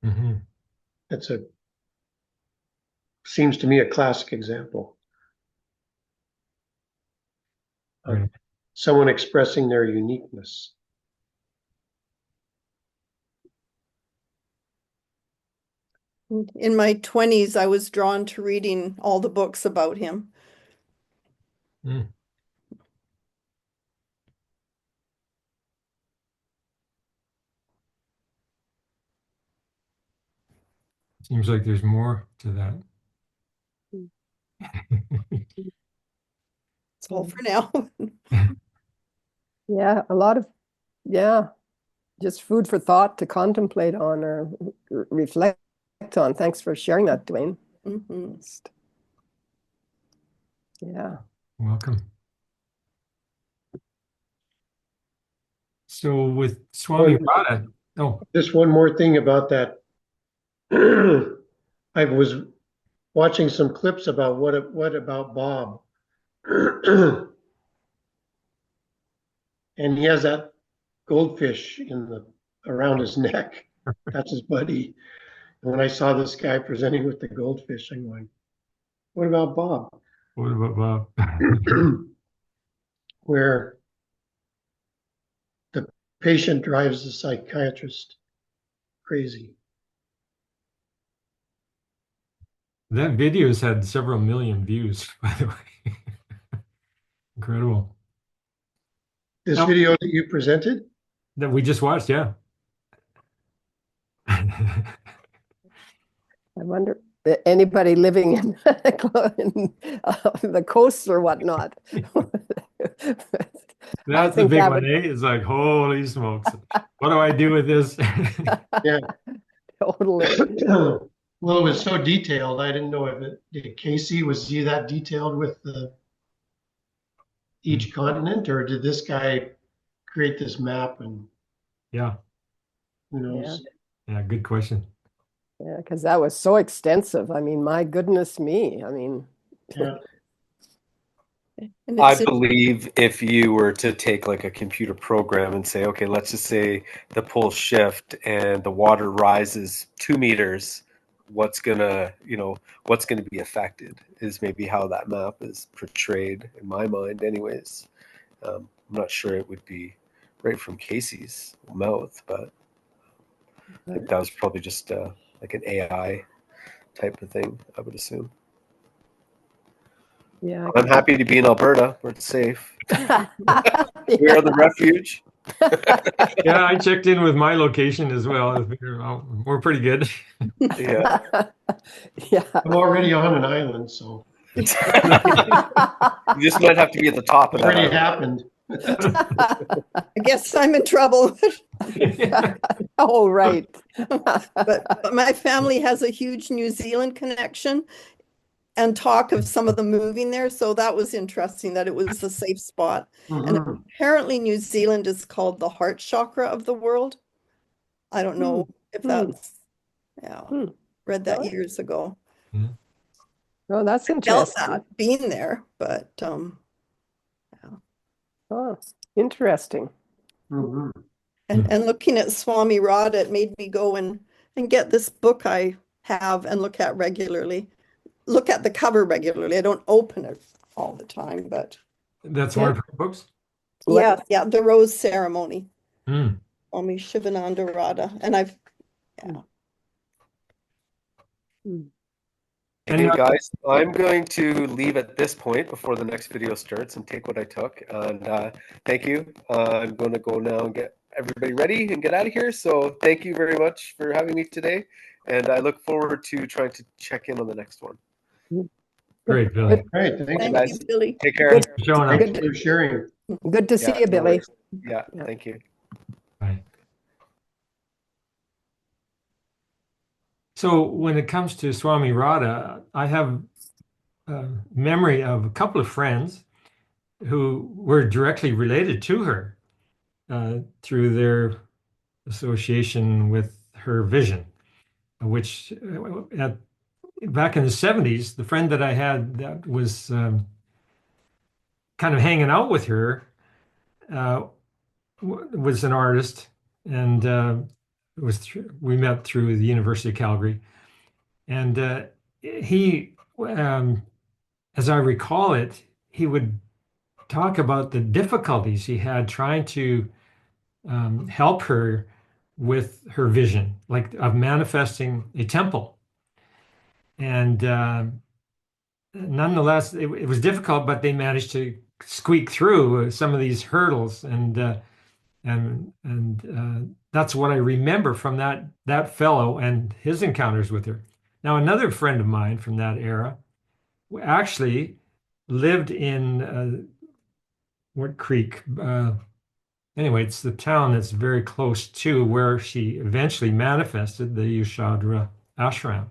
Mm-hmm. That's seems to me a classic example of Right. someone expressing their uniqueness. In my 20s, I was drawn to reading all the books about him. Mm. Seems like there's more to that. That's all for now. Yeah, a lot of, yeah, just food for thought to contemplate on or reflect on. Thanks for sharing that, Dwayne. Mhm. Yeah. Welcome. So with Swami Radha, Just one more thing about that. I was watching some clips about what about Bob. And he has that goldfish around his neck. That's his buddy. And when I saw this guy presenting with the goldfish, I'm going, what about Bob? what about Bob? Where the patient drives the psychiatrist crazy. That video's had several million views, by the way. Incredible. This Now- video that you presented? That we just watched, yeah. I wonder, anybody living in the coasts or whatnot. That's the big one, eh? It's like, holy smokes. What do I do with this? Yeah. Totally. Well, it was so detailed. I didn't know if did Cayce, was he that detailed with each continent, or did this guy create this map and Yeah. who knows? Yeah, good question. Yeah, because that was so extensive. I mean, my goodness me. I mean, Yeah. And I it's believe if you were to take like a computer program and say, okay, let's just say the poles shift and the water rises 2 meters, what's gonna be affected is maybe how that map is portrayed in my mind, anyways. I'm not sure it would be right from Casey's mouth, but I think that was probably just like an AI type of thing, I would assume. yeah. I'm happy to be in Alberta where it's safe. We are Yeah. the refuge. Yeah, I checked in with my location as well. We're pretty good. Yeah. Yeah. I'm already on an island, so You just might have to be at the top of it that already island. happened. I guess I'm in trouble. Oh, right. But my family has a huge New Zealand connection and talk of some of them moving there. So that was interesting that it was a safe spot. And Mhm. apparently New Zealand is called the heart chakra of the world. I don't know if that's, Hmm. read that years ago. Oh, that's Felt interesting. that being there, but Oh, interesting. Mhm. and looking at Swami Radha, it made me go and get this book I have and look at regularly. Look at the cover regularly. I don't open it all the time, but That's Yeah. one of her books? yeah, the Rose Ceremony, Mm. Swami Shivananda Radha, and I've Hey guys, I'm going to leave at this point before the next video starts and take what I took. And thank you. I'm going to go now and get everybody ready and get out of here. So thank you very much for having me today. And I look forward to trying to check in on the next one. Great, Billy. Great, thank you. thank guys. you, Billy. Take care. Thanks for showing up. Thanks for sharing. Good to see you, no Billy. worries. Yeah, thank you. Bye. So when it comes to Swami Radha, I have memory of a couple of friends who were directly related to her through their association with her vision, which back in the 70s, the friend that I had that was kind of hanging out with her uh, was an artist, and we met through the University of Calgary, and he, as I recall it, he would talk about the difficulties he had trying to help her with her vision, like of manifesting a temple. And nonetheless, it was difficult, but they managed to squeak through some of these hurdles, and that's what I remember from that fellow and his encounters with her. Now, another friend of mine from that era actually lived in what creek? Anyway, it's the town that's very close to where she eventually manifested the Yushadra ashram.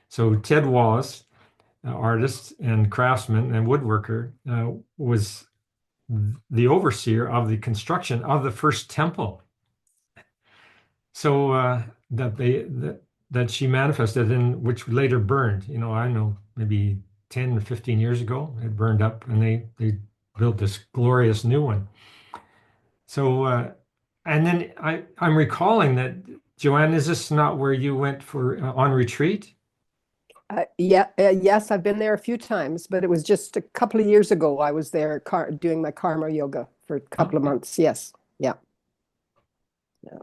So Ted Wallace, artist and craftsman and woodworker, was the overseer of the construction of the first temple. So that she manifested in, which later burned. I know maybe 10 or 15 years ago, it burned up, and they built this glorious new one. So, and then I'm recalling that, Joanne, is this not where you went for on retreat? Yes, I've been there a few times, but it was just a couple of years ago. I was there doing my karma yoga for a couple of months. Yes, yeah.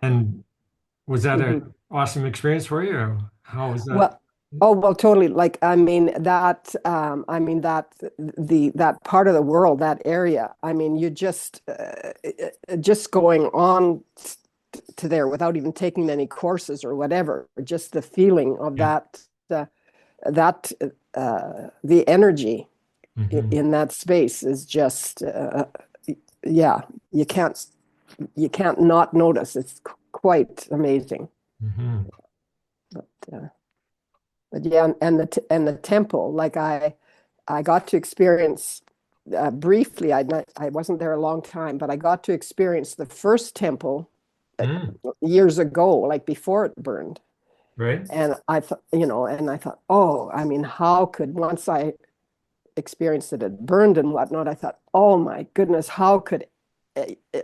And was that an awesome experience for you, or how was that? Well, oh well, totally. Like that that part of the world, that area. I mean, you just going on to there without even taking any courses or whatever. Just the feeling of that the energy in that space is just yeah, you can't not notice. It's quite amazing. But yeah, and the temple, like I got to experience briefly. I wasn't there a long time, but I got to experience the first temple years ago, like before it burned. Right. And I thought, and I thought, oh, I mean, how could, once I experienced that it burned and whatnot, I thought, oh my goodness, how could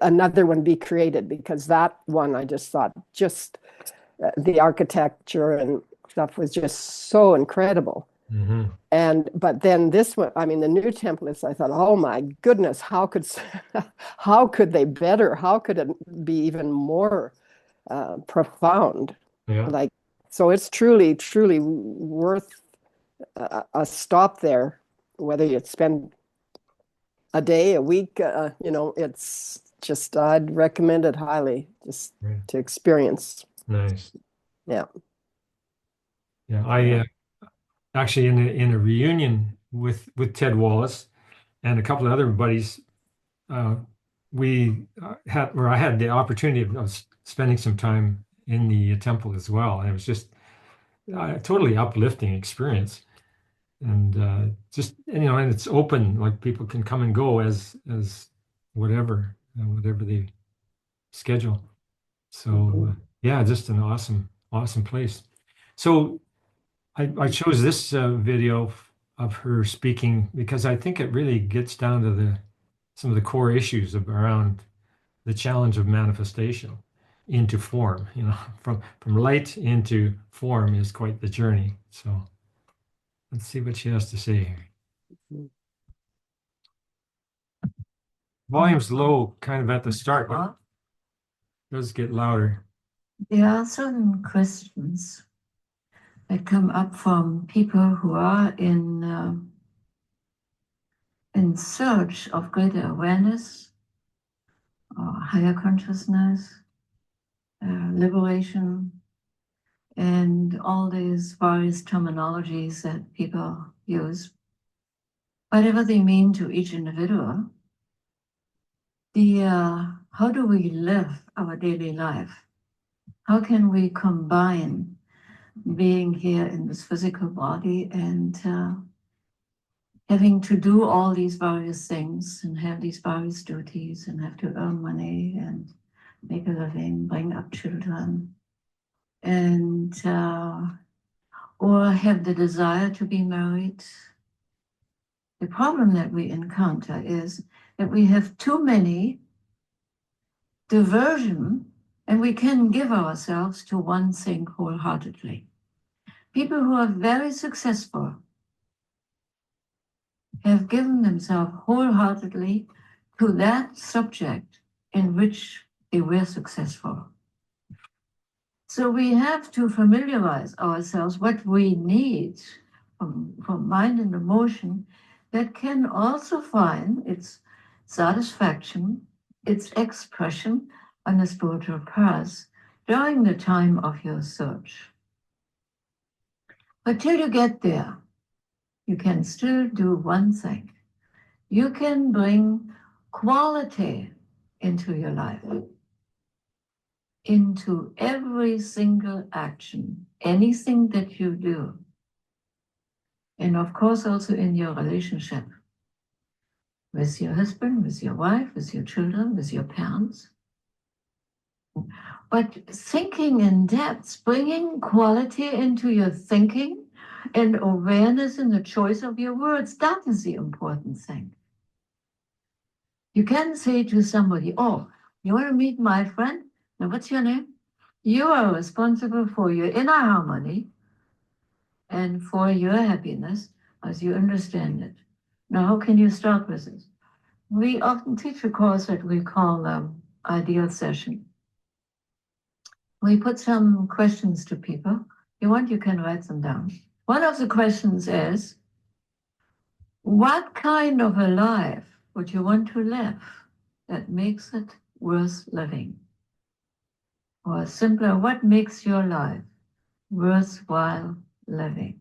another one be created? Because that one, I just thought, the architecture and stuff was just so incredible. But then this one, I mean, the new templates, I thought, oh my goodness, how could they better? How could it be even more profound? Yeah. Like, so it's truly, truly worth a stop there, whether you spend a day, a week, it's just, I'd recommend it highly, just to experience. Nice. Yeah. Yeah. I actually in a reunion with Ted Wallace and a couple of other buddies, we I had the opportunity of spending some time in the temple as well. And it was just a totally uplifting experience. And just, and it's open, like people can come and go as whatever they schedule. So yeah, just an awesome place. So I chose this video of her speaking because I think it really gets down to some of the core issues around the challenge of manifestation into form. From light into form is quite the journey. So let's see what she has to say here. Volume's low, kind of at the start, but it does get louder. There are some questions that come up from people who are in search of greater awareness or higher consciousness, liberation, and all these various terminologies that people use. Whatever they mean to each individual, how do we live our daily life? How can we combine being here in this physical body and having to do all these various things and have these various duties and have to earn money and make a living, bring up children, and or have the desire to be married. The problem that we encounter is that we have too many diversion, and we can give ourselves to one thing wholeheartedly. People who are very successful have given themselves wholeheartedly to that subject in which they were successful. So we have to familiarize ourselves what we need from mind and emotion that can also find its satisfaction, its expression on the spiritual path during the time of your search. But till you get there, you can still do one thing. You can bring quality into your life, into every single action, anything that you do. And of course, also in your relationship with your husband, with your wife, with your children, with your parents. But thinking in depth, bringing quality into your thinking and awareness in the choice of your words, that is the important thing. You can say to somebody, oh, you want to meet my friend? Now, what's your name? You are responsible for your inner harmony and for your happiness as you understand it. Now, how can you start with this? We often teach a course that we call Ideal Session. We put some questions to people. If you want, you can write them down. One of the questions is, what kind of a life would you want to live that makes it worth living? Or simpler, what makes your life worthwhile living?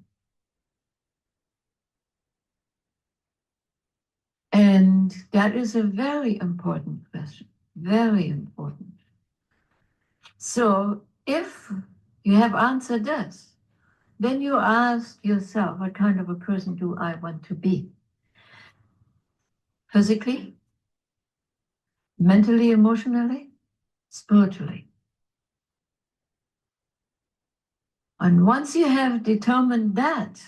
And that is a very important question, very important. So if you have answered this, then you ask yourself, what kind of a person do I want to be? Physically, mentally, emotionally, spiritually. And once you have determined that,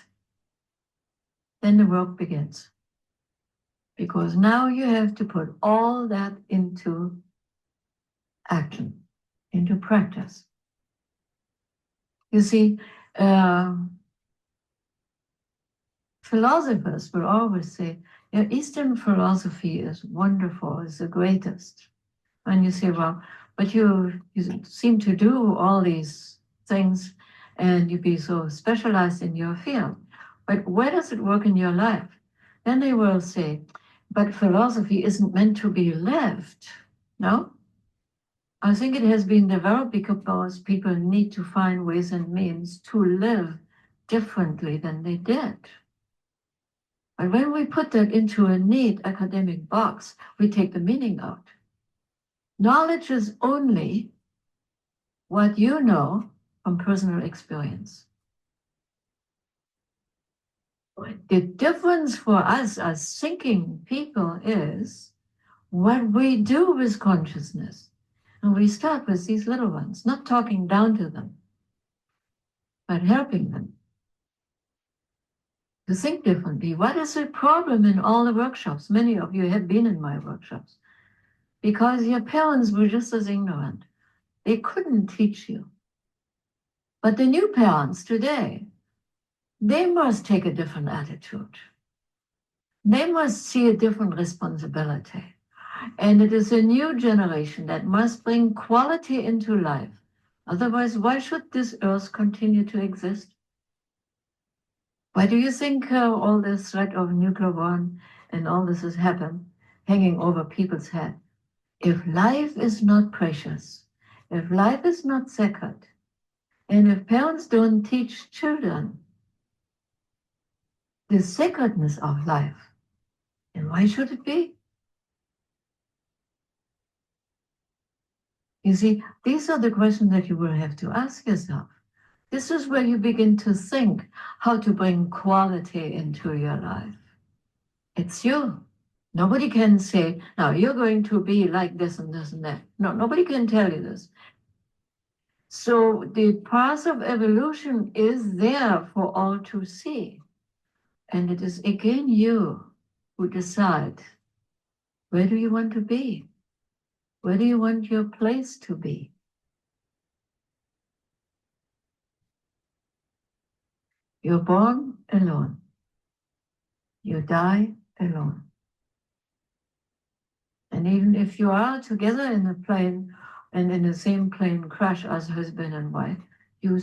then the work begins. Because now you have to put all that into action, into practice. You see, philosophers will always say, yeah, Eastern philosophy is wonderful, is the greatest. And you say, well, but you seem to do all these things and you be so specialized in your field. But where does it work in your life? Then they will say, but philosophy isn't meant to be lived. No? I think it has been developed because people need to find ways and means to live differently than they did. But when we put that into a neat academic box, we take the meaning out. Knowledge is only what you know from personal experience. The difference for us as thinking people is what we do with consciousness. And we start with these little ones, not talking down to them, but helping them to think differently. What is the problem in all the workshops? Many of you have been in my workshops because your parents were just as ignorant. They couldn't teach you. But the new parents today, they must take a different attitude. They must see a different responsibility. And it is a new generation that must bring quality into life. Otherwise, why should this earth continue to exist? Why do you think all this threat of nuclear war and all this has happened, hanging over people's head? If life is not precious, if life is not sacred, and if parents don't teach children the sacredness of life, then why should it be? You see, these are the questions that you will have to ask yourself. This is where you begin to think how to bring quality into your life. It's you. Nobody can say, now you're going to be like this and this and that. No, nobody can tell you this. So the path of evolution is there for all to see. And it is again you who decide, where do you want to be? Where do you want your place to be? You're born alone. You die alone. And even if you are together in a plane and in the same plane crash as husband and wife, you're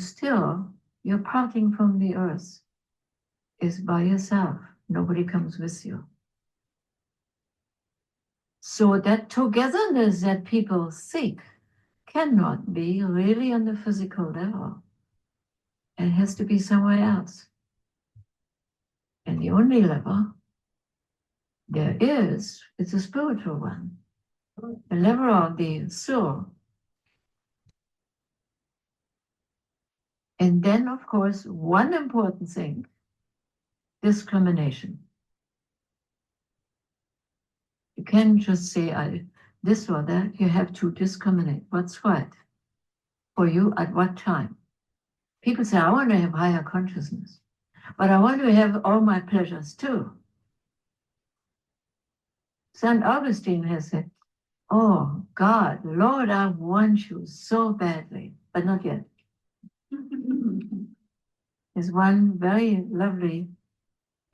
parting from the earth. Is by yourself. Nobody comes with you. So that togetherness that people seek cannot be really on the physical level. It has to be somewhere else. And the only level there is a spiritual one, the level of the soul. And then, of course, one important thing, discrimination. You can't just say this or that. You have to discriminate what's right for you at what time. People say, I want to have higher consciousness, but I want to have all my pleasures too. St. Augustine has said, oh God, Lord, I want you so badly, but not yet. There's one very lovely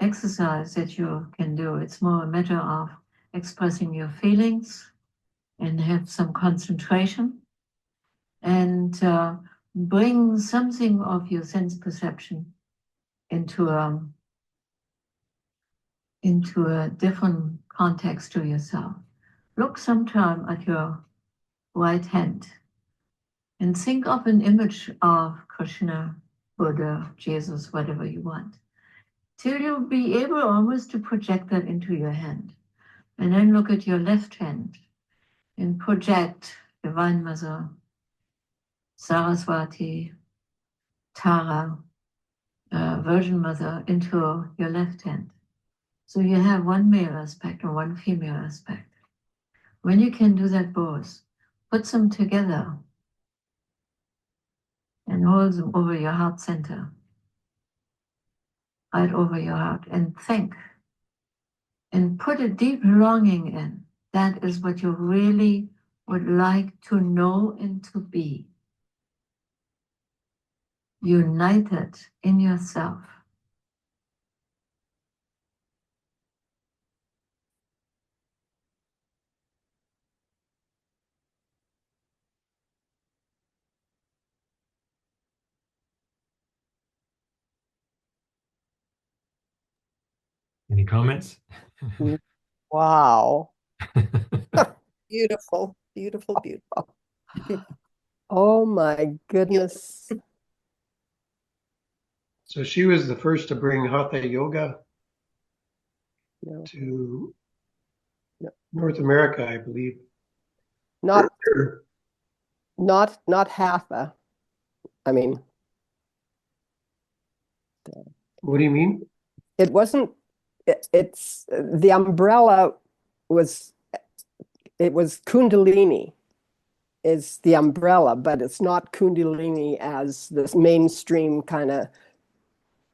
exercise that you can do. It's more a matter of expressing your feelings and have some concentration and bring something of your sense perception into a different context to yourself. Look sometime at your right hand and think of an image of Krishna, Buddha, Jesus, whatever you want, till you'll be able almost to project that into your hand. And then look at your left hand and project Divine Mother, Saraswati, Tara, Virgin Mother into your left hand. So you have one male aspect and one female aspect. When you can do that both, put them together and hold them over your heart center, right over your heart, and think and put a deep longing in. That is what you really would like to know and to be. United in yourself. Any comments? Wow. Beautiful, beautiful, beautiful. Oh my goodness. So she was the first to bring Hatha Yoga No, to No. North America, I believe. not Hatha. I mean, What do you mean? it wasn't. It's the umbrella was. It was Kundalini, is the umbrella, but it's not Kundalini as this mainstream kind of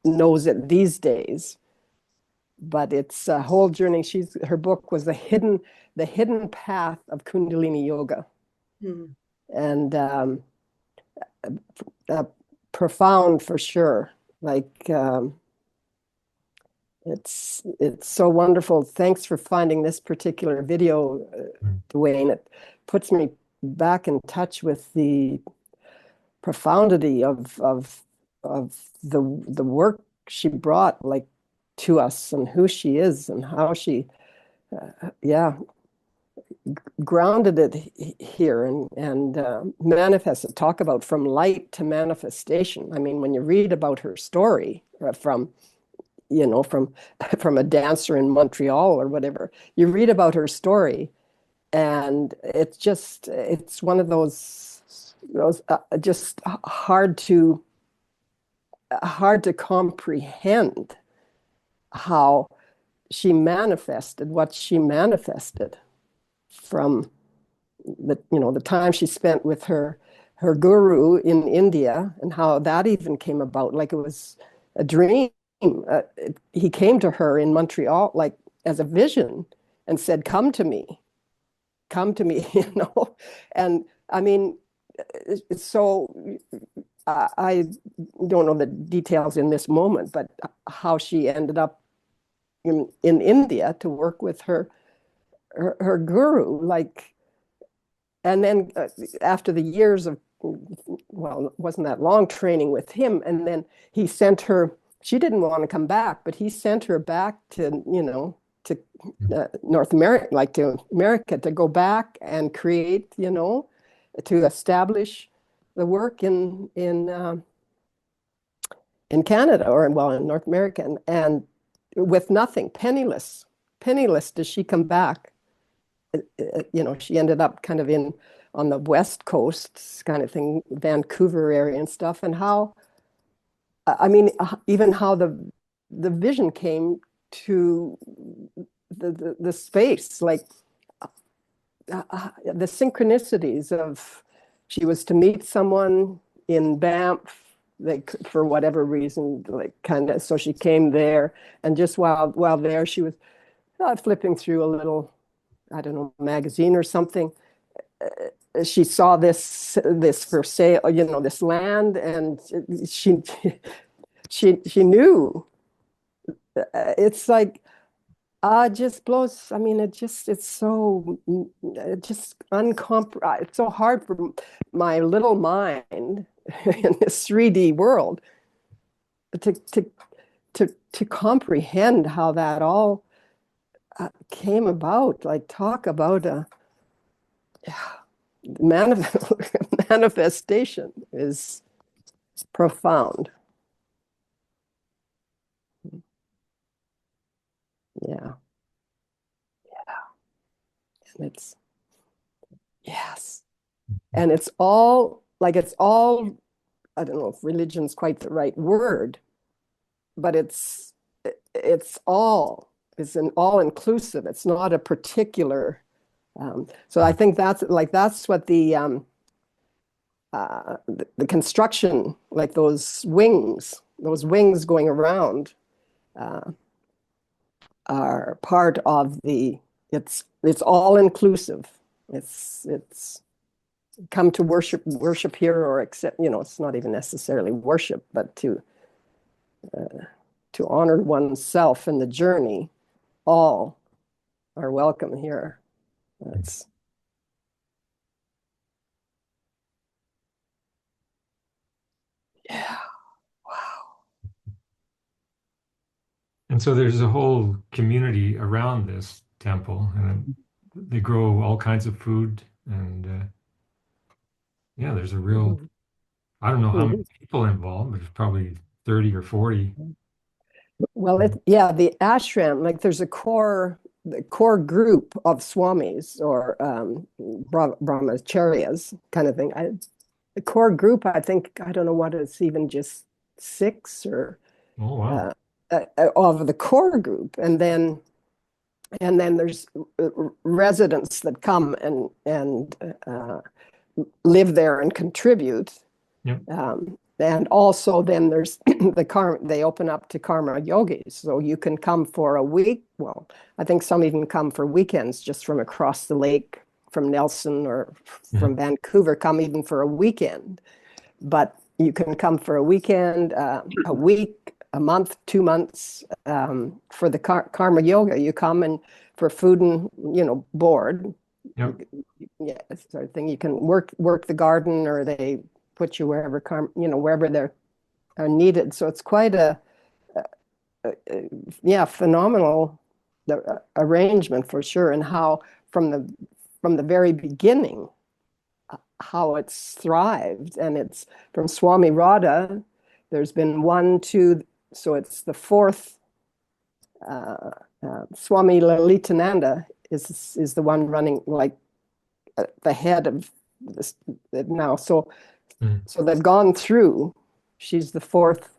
knows it these days. But it's a whole journey. Her book was the hidden path of Kundalini yoga, and profound for sure. Like it's so wonderful. Thanks for finding this particular video, Dwayne. It puts me back in touch with the profundity of the work she brought, like, to us, and who she is and how she grounded it here and manifested. Talk about from light to manifestation. I mean, when you read about her story from a dancer in Montreal or whatever, you read about her story, and it's one of those just hard to hard to comprehend how she manifested what she manifested from the time she spent with her guru in India, and how that even came about. Like, it was a dream. He came to her in Montreal, like, as a vision, and said, come to me, And I mean, so I don't know the details in this moment, but how she ended up in India to work with her guru, like, and then after the years of, well, it wasn't that long training with him, and then he sent her. She didn't want to come back, but he sent her back to North America, like to America, to go back and create, to establish the work in Canada, or well, in North America, and with nothing, penniless does she come back. She ended up kind of on the West Coast kind of thing, Vancouver area and stuff, and how, I mean, even how the vision came to the space, like the synchronicities of, she was to meet someone in Banff, like, for whatever reason, like, kind of, so she came there, and just while there, she was flipping through a little, I don't know, magazine or something. She saw this for sale, this land, and she knew. It's like, just blows. I mean, it's so it's so hard for my little mind in this 3D world to comprehend how that all came about. Like, talk about a manifestation is profound. Yeah. And yes. And it's all, I don't know if religion's quite the right word, but it's an all-inclusive. It's not a particular. So I think that's what the construction, like those wings going around, are part of it's all inclusive. It's come to worship here, or accept, it's not even necessarily worship, but to honor oneself in the journey. All are welcome here. That's yeah. Wow. And so there's a whole community around this temple, and they grow all kinds of food, and yeah, there's a real, I don't know how many people involved, but it's probably 30 or 40. Well, the ashram, like, there's the core group of swamis, or brahmacharyas kind of thing. The core group, I think, I don't know what it's even, just 6 or Oh, wow. Of the core group, and then there's residents that come and live there and contribute. Yep. And also then there's they open up to karma yogis, so you can come for a week. Well, I think some even come for weekends, just from across the lake, from Nelson or from Vancouver, come even for a weekend. But you can come for a weekend, a week, a month, 2 months. For the karma yoga, you come, and for food and board. Yep. Yeah, sort of thing. You can work the garden, or they put you wherever wherever they're needed. So it's quite a phenomenal arrangement, for sure, and how from the very beginning, how it's thrived. And it's from Swami Radha. There's been 1, 2, so it's the 4th. Swami Lalitananda is the one running, like, the head of this now. So they've gone through. She's the 4th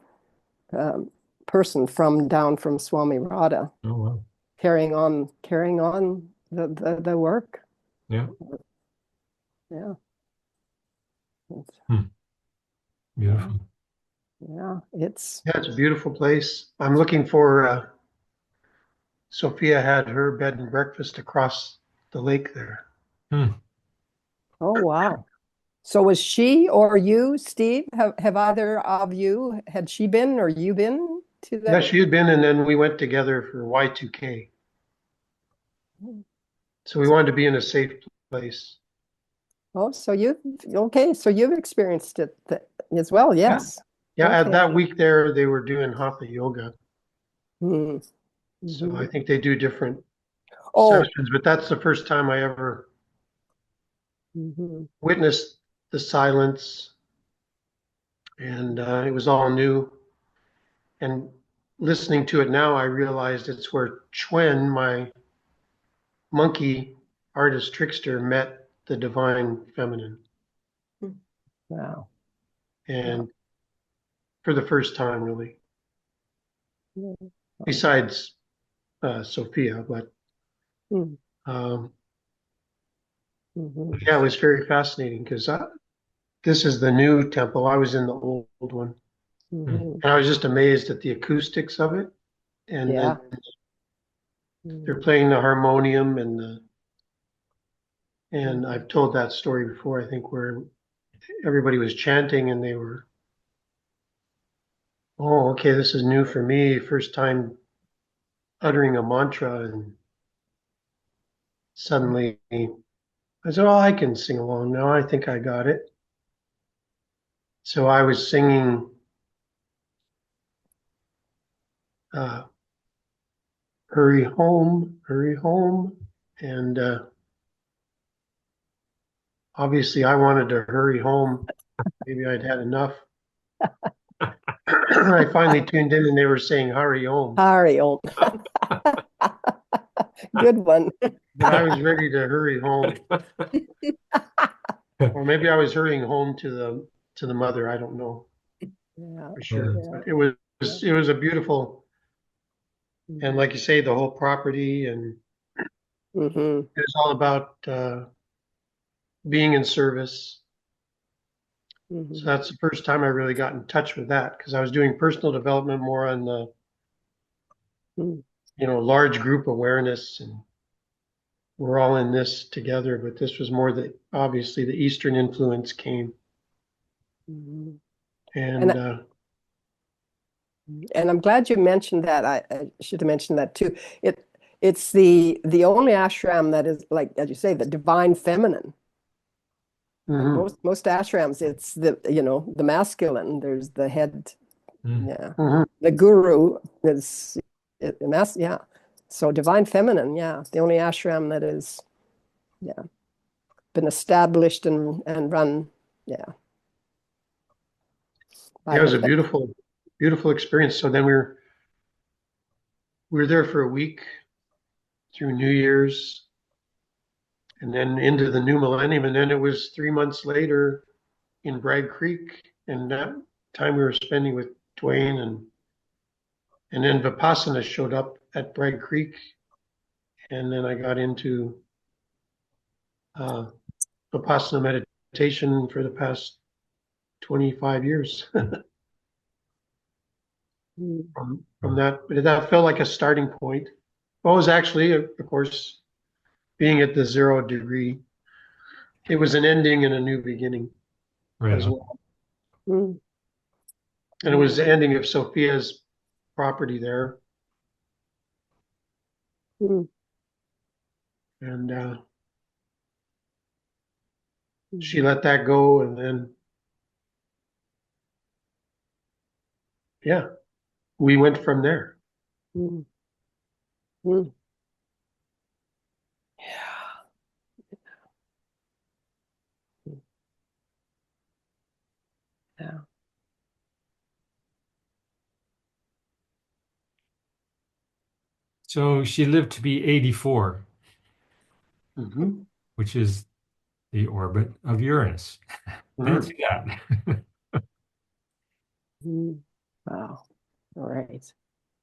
person from down from Swami Radha, Oh, wow. carrying on the work. Yeah. Yeah. It's- Beautiful. Yeah, it's Yeah, it's a beautiful place. I'm looking for, Sophia had her bed and breakfast across the lake there. Hmm. oh wow. So was she or you, Steve? Have either of you, had she been or you been to Yeah, that? she had been, and then we went together for Y2K. So we wanted to be in a safe place. Oh, so you've experienced it as well, yes. Yeah, at Okay. that week there, they were doing hatha yoga. Hmm. So Mhm. I think they do different Oh, sessions, but that's the first time I ever mhm. witnessed the silence, and it was all new. And listening to it now, I realized it's where Chuen, my monkey artist trickster, met the divine feminine, Wow. and for the first time, really, Yeah. besides Sophia. But Hmm. um, Mhm. yeah, it was very fascinating because this is the new temple. I was in the old one, Mhm. and I was just amazed at the acoustics of it. And then Yeah. they're Mhm. playing the harmonium, and I've told that story before, I think, where everybody was chanting and they were, oh, okay, this is new for me. First time uttering a mantra, and suddenly I said, oh, I can sing along now. I think I got it. So I was singing uh, hurry home. And obviously I wanted to hurry home. Maybe I'd had enough. I finally tuned in and they were saying, hurry home. Harry, oh, good one. But I was ready to hurry home. Or maybe I was hurrying home to the mother. I don't know Yeah. for sure. Yeah. But it was a beautiful, and like you say, the whole property, and Mm-hmm. it was all about being in service. Mm-hmm. So that's the first time I really got in touch with that because I was doing personal development more on the Mm-hmm. large group awareness, and we're all in this together. But this was more the obviously the Eastern influence came, Mm-hmm. and And I'm glad you mentioned that. I should have mentioned that too. It's the only ashram that is, like, as you say, the divine feminine. Like mhm, most ashrams, it's the masculine. There's the head, Mm. yeah. mhm. The guru is yeah. So divine feminine, yeah. The only ashram that is, yeah, been established and run, yeah, by Yeah, it was the a beautiful, beautiful experience. So then we were there for a week through New Year's and then into the new millennium. And then it was 3 months later in Bragg Creek. And that time we were spending with Dwayne, and then Vipassana showed up at Bragg Creek. And then I got into uh, Vipassana meditation for the past 25 years Mm. from that. But that felt like a starting point. Well, it was actually, of course, being at the 0 degree, it was an ending and a new beginning Right as on. well. Mm. And it was the ending of Sophia's property there. Mm. And she Mm. let that go. And then, yeah, we went from there. Mm. Mm. Yeah. Yeah. So she lived to be 84, Mm-hmm. which is the orbit of Uranus. Mm-hmm. Fancy that. Mm. Wow. All right.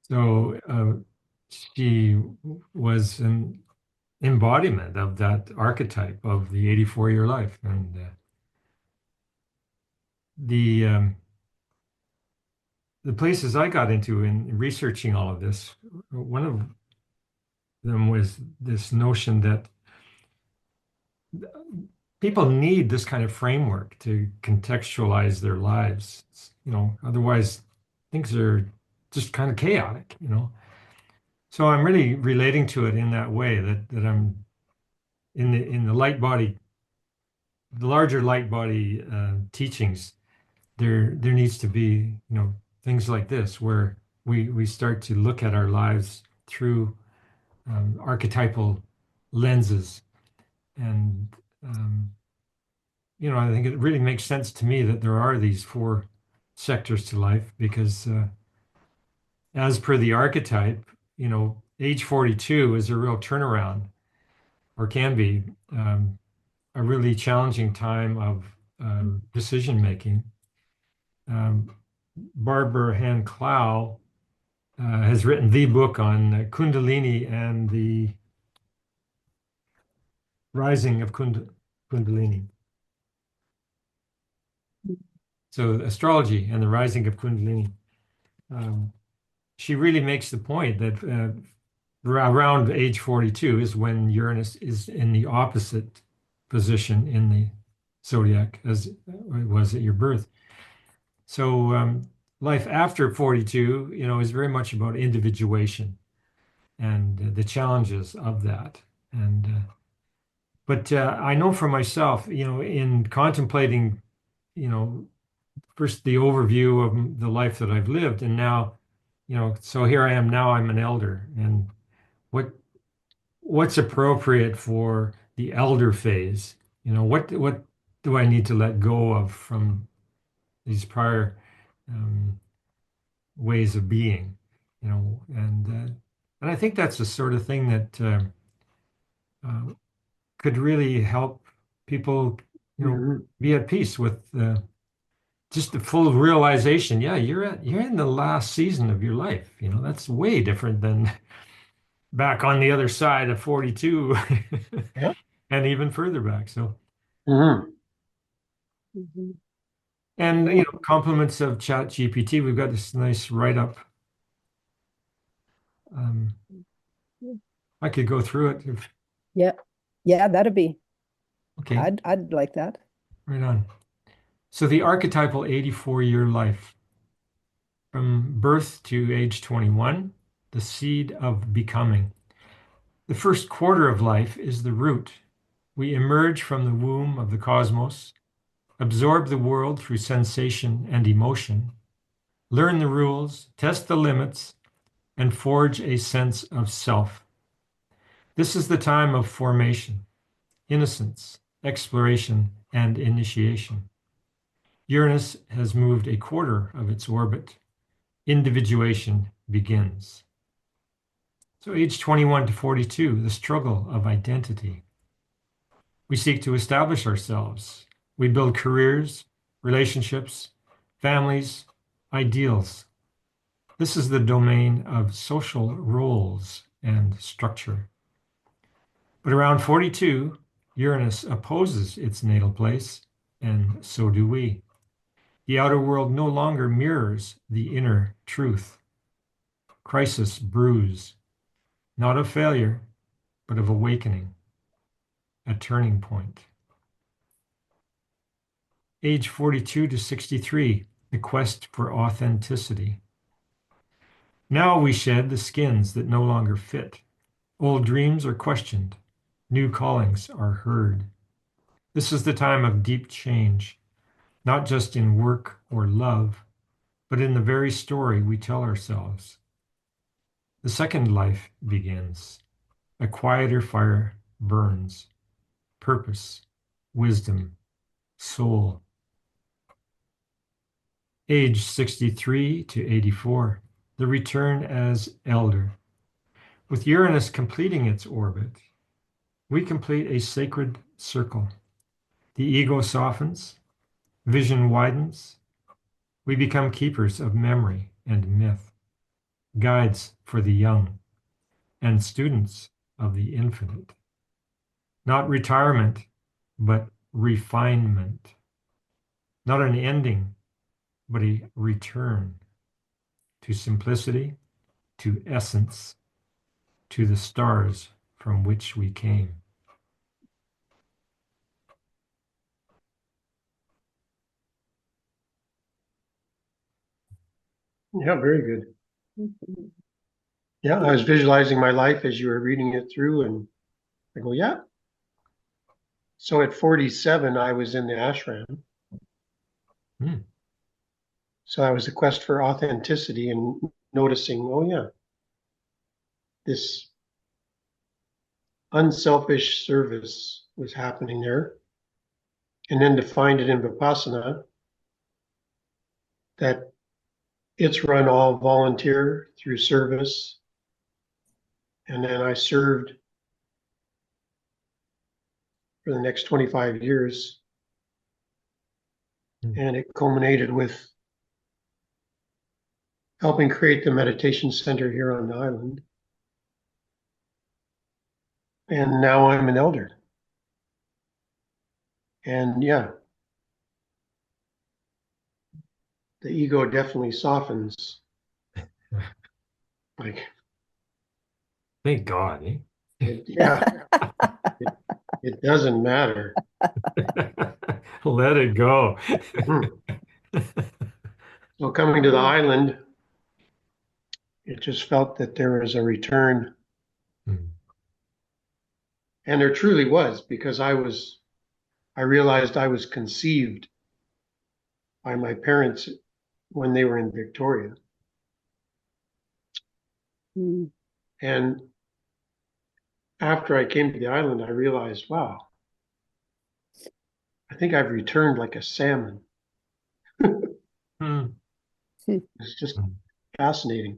So she was an embodiment of that archetype of the 84-year life. And the places I got into in researching all of this, one of them was this notion that people need this kind of framework to contextualize their lives. Otherwise things are just kind of chaotic. So I'm really relating to it in that way, that I'm in the light body, the larger light body teachings. There needs to be things like this where we start to look at our lives through archetypal lenses. And I think it really makes sense to me that there are these four sectors to life, because as per the archetype, age 42 is a real turnaround, or can be a really challenging time of decision making. Barbara Hand Clow has written the book on Kundalini and the rising of Kundalini. So astrology and the rising of Kundalini. She really makes the point that around age 42 is when Uranus is in the opposite position in the zodiac as it was at your birth. So life after 42, is very much about individuation and the challenges of that. And but I know for myself, in contemplating, first the overview of the life that I've lived, and now, so here I am now. I'm an elder, and what's appropriate for the elder phase? What do I need to let go of from these prior ways of being? And I think that's the sort of thing that could really help people, be at peace with just the full realization. Yeah, you're in the last season of your life. That's way different than back on the other side of 42. Yeah. And even further back. So, Mhm. and compliments of Chat GPT. We've got this nice write-up. I could go through it. Yeah, that'd be. Okay, I'd like that. right on. So the archetypal 84-year life, from birth to age 21, the seed of becoming. The first quarter of life is the root. We emerge from the womb of the cosmos, absorb the world through sensation and emotion, learn the rules, test the limits, and forge a sense of self. This is the time of formation, innocence, exploration, and initiation. Uranus has moved a quarter of its orbit. Individuation begins. So age 21 to 42, the struggle of identity. We seek to establish ourselves. We build careers, relationships, families, ideals. This is the domain of social roles and structure. But around 42, Uranus opposes its natal place, and so do we. The outer world no longer mirrors the inner truth. Crisis brews, not of failure, but of awakening, a turning point. Age 42 to 63, the quest for authenticity. Now we shed the skins that no longer fit. Old dreams are questioned. New callings are heard. This is the time of deep change, not just in work or love, but in the very story we tell ourselves. The second life begins. A quieter fire burns. Purpose, wisdom, soul. Age 63 to 84, the return as elder. With Uranus completing its orbit, we complete a sacred circle. The ego softens, vision widens. We become keepers of memory and myth. guides for the young, and students of the infinite. Not retirement, but refinement. Not an ending, but a return to simplicity, to essence, to the stars from which we came. Yeah, very good. Yeah, I was visualizing my life as you were reading it through, and I go, yeah. So at 47, I was in the ashram. Hmm. So that was the quest for authenticity and noticing, oh yeah, this unselfish service was happening there. And then to find it in Vipassana, that it's run all volunteer through service. And then I served for the next 25 years. And it culminated with helping create the meditation center here on the island. And now I'm an elder. And yeah, the ego definitely softens. Like, Thank God, eh? yeah, it doesn't matter. Let it go. So coming to the island, it just felt that there was a return. And there truly was, because I realized I was conceived by my parents when they were in Victoria. And after I came to the island, I realized, wow, I think I've returned like a salmon. It's just fascinating.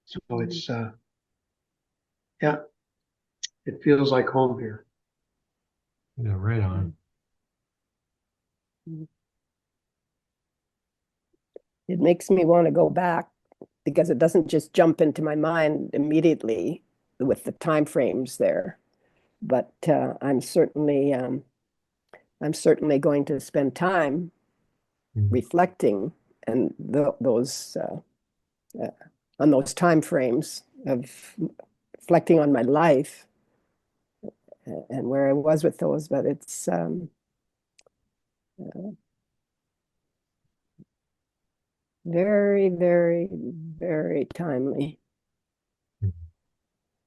So it's, yeah, it feels like home here. Yeah, right on. It makes me want to go back because it doesn't just jump into my mind immediately with the time frames there. But I'm certainly going to spend time reflecting and those on those time frames of reflecting on my life and where I was with those. But it's very, very, very timely.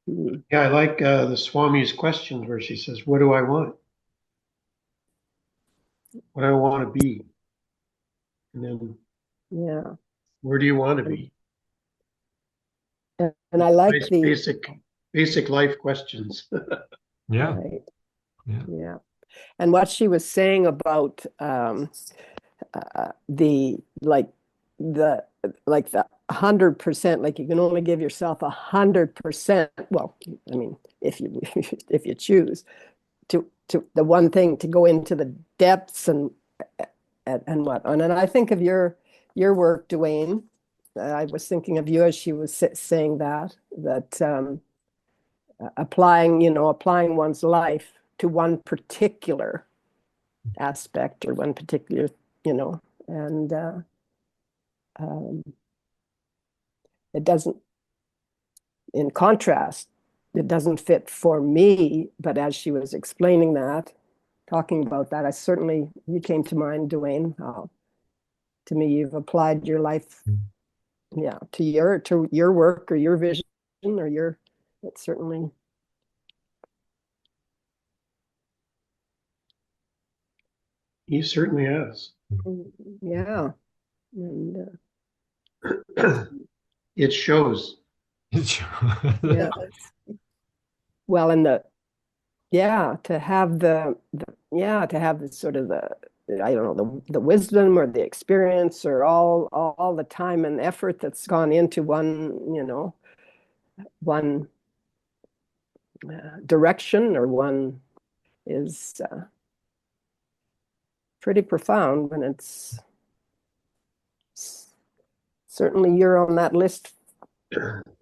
Yeah, I like the Swami's questions where she says, what do I want? What do I want to be? And then, yeah, where do you want to be? And I like Nice the basic life questions. Yeah. right. Yeah. Yeah. And what she was saying about the 100%, like you can only give yourself 100%. Well, I mean, if you if you choose to the one thing to go into the depths and what. And I think of your work, Dwayne. I was thinking of you as she was saying that applying one's life to one particular aspect or one particular, and um, it doesn't, in contrast, it doesn't fit for me. But as she was explaining that, talking about that, you came to mind, Dwayne. To me, you've applied your life, yeah, to your work or your vision or it certainly. He certainly has. Yeah. And it shows. yeah. Well, and to have the sort of I don't know, the wisdom or the experience or all the time and effort that's gone into one direction or one is pretty profound when it's certainly you're on that list,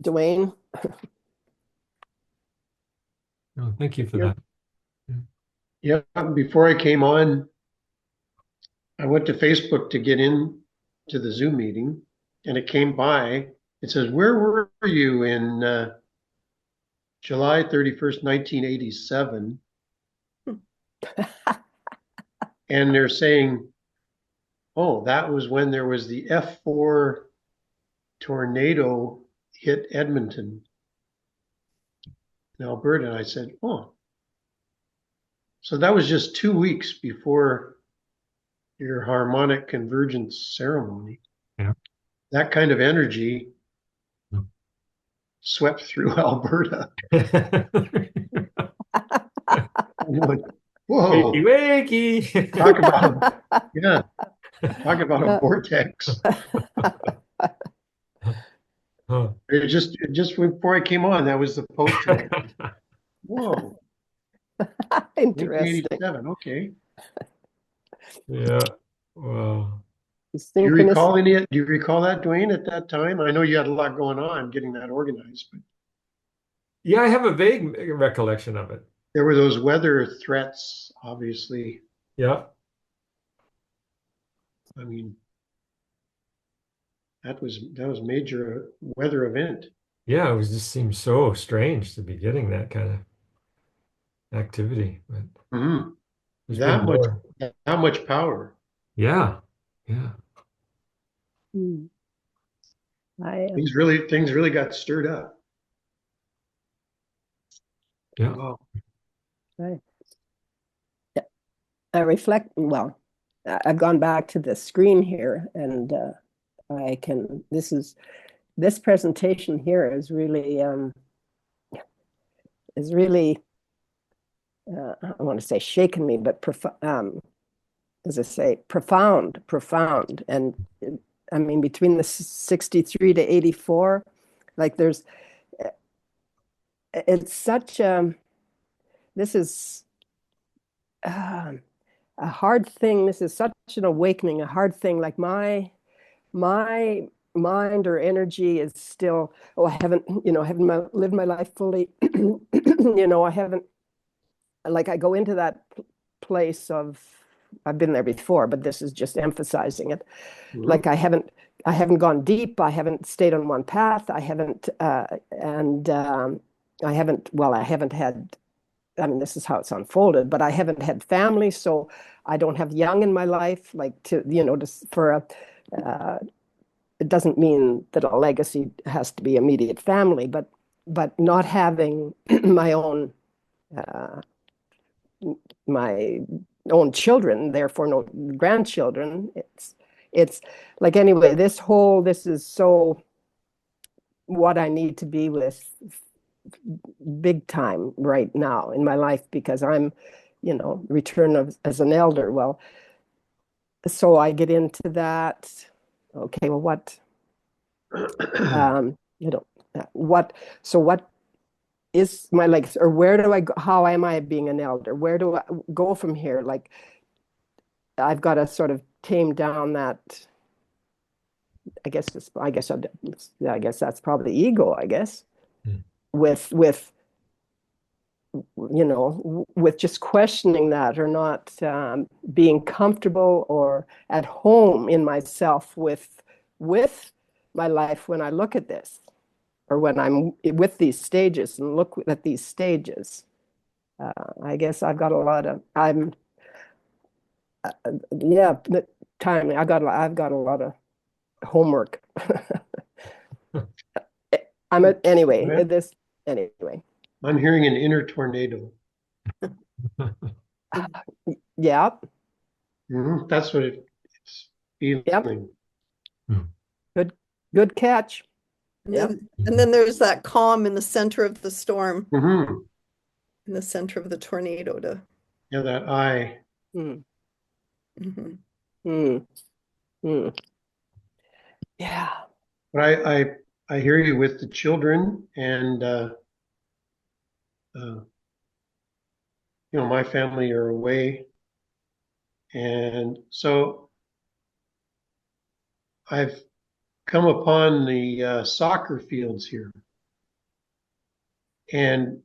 Dwayne. Oh, thank you for You're- that. Yeah, before I came on, I went to Facebook to get in to the Zoom meeting, and it came by. It says, "Where were you in July 31st, 1987?" And they're saying, "Oh, that was when there was the F4 tornado hit Edmonton in Alberta." And I said, "Oh, so that was just 2 weeks before your harmonic convergence ceremony." Yeah. That kind of energy Hmm. swept through Alberta. I'm going, whoa, Wakey, wakey. talk about talk about a vortex. Huh. It just before I came on, that was the post today. Whoa, Interesting. 1987. Okay. Yeah. Wow. Do you Synchronous. recall any? Do you recall that, Dwayne, at that time? I know you had a lot going on getting that organized, but Yeah, I have a vague recollection of it. there were those weather threats, obviously. Yeah. I mean, that was major weather event. Yeah, it was just seems so strange to be getting that kind of activity. But Mhm. there's That been much more. that much power. Yeah. Yeah. Hmm. Things really got stirred up. Yeah. Wow. I, I reflect, well, I've gone back to the screen here and this presentation here is really, I want to say shaken me, but as I say, profound. And I mean, between the 63 to 84, like it's such this is a hard thing. This is such an awakening, a hard thing. Like my mind or energy is still, oh, I haven't lived my life fully. I haven't, like, I go into that place of, I've been there before, but this is just emphasizing it. Mhm. Like I haven't gone deep. I haven't stayed on one path. I haven't, and I haven't. Well, I haven't had. I mean, this is how it's unfolded, but I haven't had family, so I don't have young in my life. Like for a. It doesn't mean that a legacy has to be immediate family, but not having my own uh, my own children, therefore no grandchildren. It's like, anyway, this is so what I need to be with big time right now in my life, because I'm, return as an elder. Well, so I get into that. Okay, well, you know, what, so what is my legacy, or where do I go? How am I being an elder? Where do I go from here? Like, I've got to sort of tame down that. I guess that's probably ego. I guess Hmm. with with just questioning that, or not being comfortable or at home in myself with my life when I look at this, or when I'm with these stages and look at these stages. I guess I'm yeah, time. I've got a lot of homework. Man, Anyway. I'm hearing an inner tornado. Yeah. That's what it's Yep. feeling. Good catch. And then there's that calm in the center of the storm, Mhm. in the center of the tornado to. Yeah, that eye. Hmm. Mhm. Hmm. Hmm. Yeah. But I hear you with the children, and my family are away, and so I've come upon the soccer fields here. And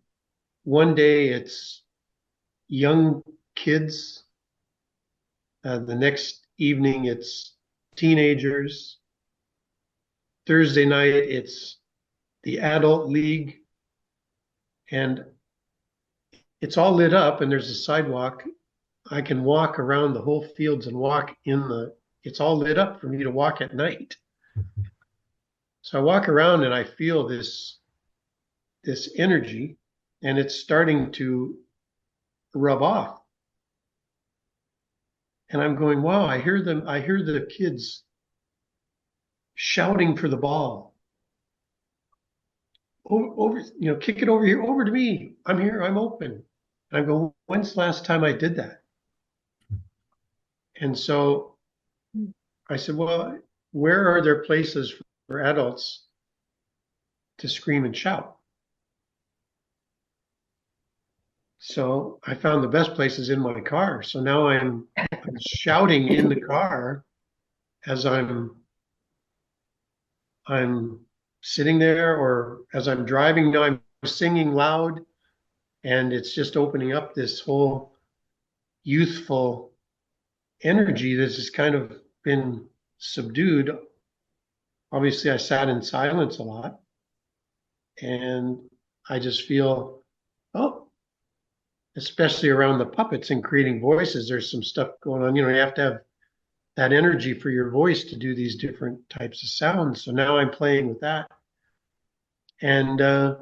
one day it's young kids. The next evening it's teenagers. Thursday night it's the adult league. And it's all lit up and there's a sidewalk. I can walk around the whole fields and walk it's all lit up for me to walk at night. So I walk around and I feel this energy, and it's starting to rub off. And I'm going, wow, I hear the kids shouting for the ball. Over, kick it over here, over to me. I'm here, I'm open. And I'm going, when's the last time I did that? And so I said, well, where are there places for adults to scream and shout? So I found the best places in my car. So now I'm shouting in the car as I'm sitting there, or as I'm driving. Now I'm singing loud, and it's just opening up this whole youthful energy that's just kind of been subdued. Obviously, I sat in silence a lot, and I just feel, especially around the puppets and creating voices, there's some stuff going on. You have to have that energy for your voice to do these different types of sounds. So now I'm playing with that. And I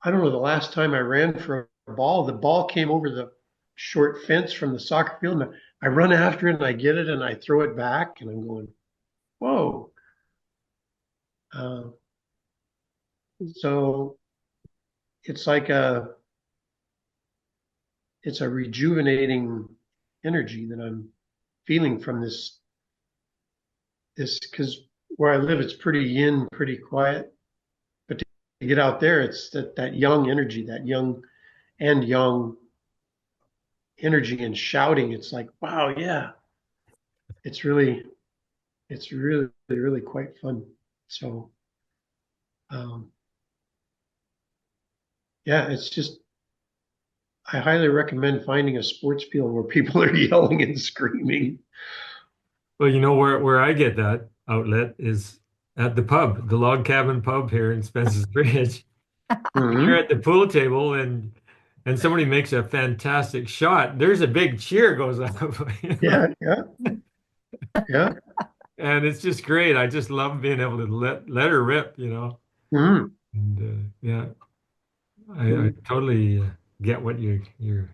don't know, the last time I ran for a ball, the ball came over the short fence from the soccer field, and I run after it and I get it and I throw it back, and I'm going, whoa. So it's like it's a rejuvenating energy that I'm feeling from this, because where I live, it's pretty yin, pretty quiet. But to get out there, it's that young energy, that young energy and shouting. It's like, wow, yeah. It's really, really quite fun. So, yeah, it's just, I highly recommend finding a sports field where people are yelling and screaming. Well, where I get that outlet is at the pub, the Log Cabin pub here in Spence's Bridge. You're at the pool table and somebody makes a fantastic shot. There's a big cheer goes up. Yeah. And it's just great. I just love being able to let her rip, Mm-hmm. And yeah, I totally get what you're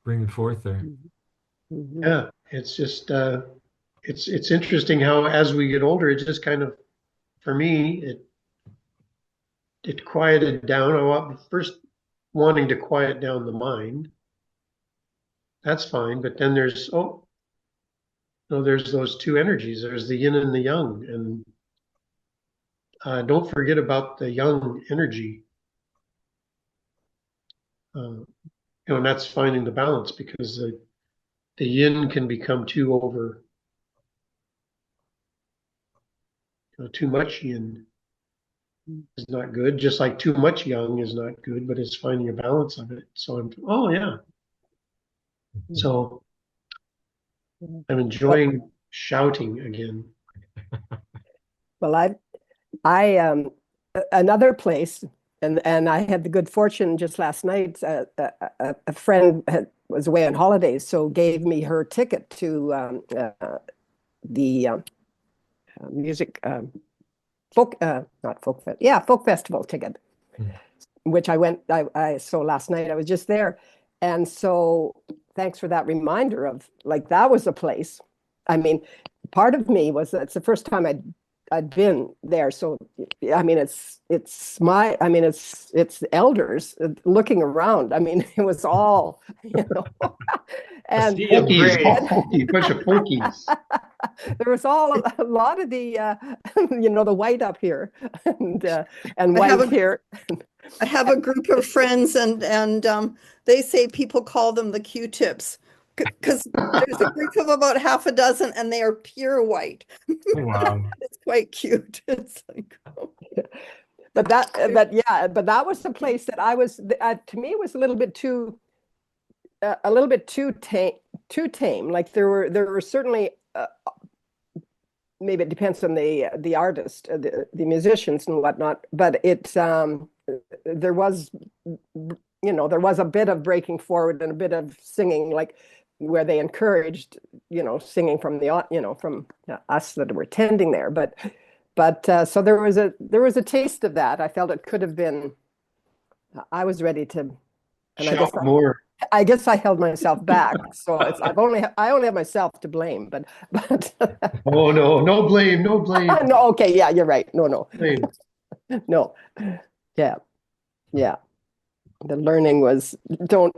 bringing forth there. Yeah, it's just it's interesting how as we get older, it just kind of, for me, it quieted down. I was first wanting to quiet down the mind. That's fine, but then there's those two energies. There's the yin and the yang, and don't forget about the yang energy. And that's finding the balance, because the yin can become too over, too much yin is not good, just like too much yang is not good, but it's finding a balance of it. So so I'm enjoying shouting again. Well, I another place, and I had the good fortune just last night. A friend was away on holidays, so gave me her ticket to the music folk festival ticket, which I went. So last night I was just there, and so thanks for that reminder of, like, that was a place. I mean, part of me was, it's the first time I'd been there. So, I mean, it's elders looking around. I mean, it was all, and folkies, bunch of folkies. There was a lot of the, the white up here and white here. I have a group of friends, and they say people call them the Q-tips, because there's a group of about half a dozen and they are pure white. Wow. It's quite cute. It's like, oh. But that was the place that I was, to me, it was a little bit too tame. Like there were certainly, maybe it depends on the artist, the musicians and whatnot, but there was, there was a bit of breaking forward and a bit of singing, like where they encouraged, singing from from us that were attending there. But so there was a taste of that. I felt it could have been. I was ready to, and I guess I held myself back. So I only have myself to blame. But Oh no, no blame, no blame. No, okay, yeah, you're right. No, Blame. no, yeah. The learning was don't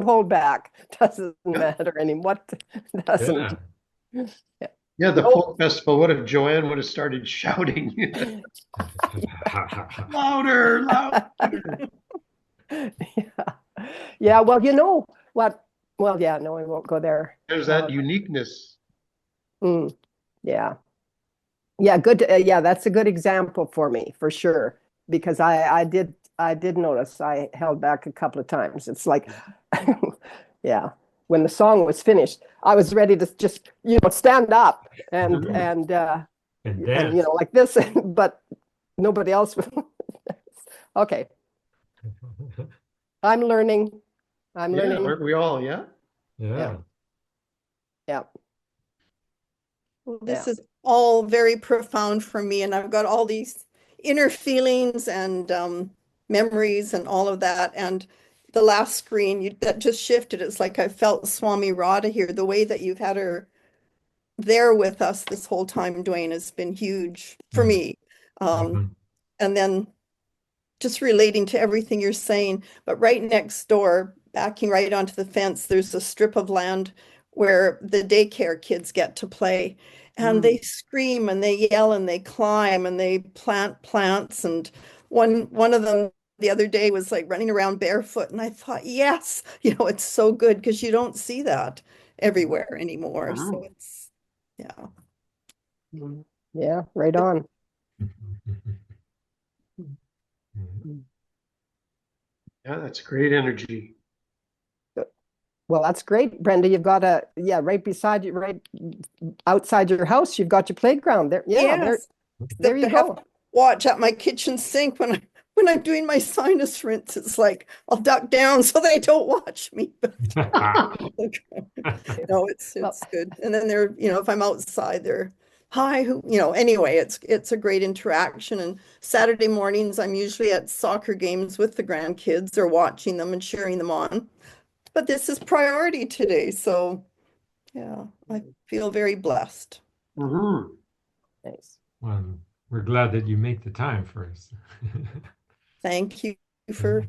hold back. Doesn't matter anymore. Doesn't. Yeah, the folk festival. What if Joanne would have started shouting? Louder, louder. Yeah. Well, you know what? Well, yeah. No, I won't go there. There's that uniqueness. Yeah. Yeah. Good. Yeah, that's a good example for me, for sure. Because I did notice I held back a couple of times. It's like, yeah. When the song was finished, I was ready to just, stand up and like this, but nobody else was. Okay. I'm learning. Aren't we all? Yeah. Yeah. Well, this is all very profound for me, and I've got all these inner feelings and memories and all of that. And the last screen that just shifted, it's like I felt Swami Radha here. The way that you've had her there with us this whole time, Dwayne, has been huge for me. And then just relating to everything you're saying, but right next door, backing right onto the fence, there's a strip of land where the daycare kids get to play. And they scream and they yell and they climb and they plant plants. And one of them the other day was like running around barefoot. And I thought, yes, it's so good because you don't see that everywhere anymore. So it's, Yeah, right on. Yeah, that's great energy. Well, that's great, Brenda. You've got right beside you, right outside your house, you've got your playground there. Yeah, yes. there you go. Watch at my kitchen sink when I'm doing my sinus rinse. It's like I'll duck down so they don't watch me. No, it's good. And then they're, if I'm outside, they're hi, anyway, it's a great interaction. And Saturday mornings, I'm usually at soccer games with the grandkids or watching them and cheering them on. But this is priority today. So yeah, I feel very blessed. Nice. Well, we're glad that you make the time for us. Thank you for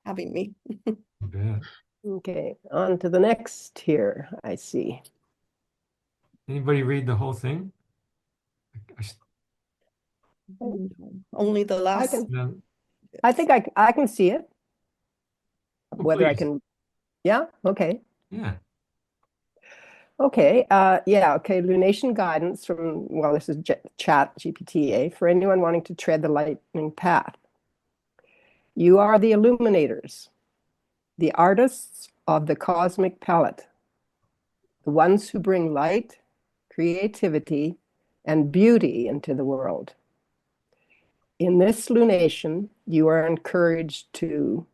having me. You bet. Okay, on to the next here, I see. Anybody read the whole thing? Only the last. I think I can see it. Whether I please. can. Yeah. Okay. Yeah. Okay. Okay. Lunation guidance from, well, this is Chat GPT for anyone wanting to tread the lightning path. You are the illuminators, the artists of the cosmic palette, the ones who bring light, creativity, and beauty into the world. In this lunation, you are encouraged to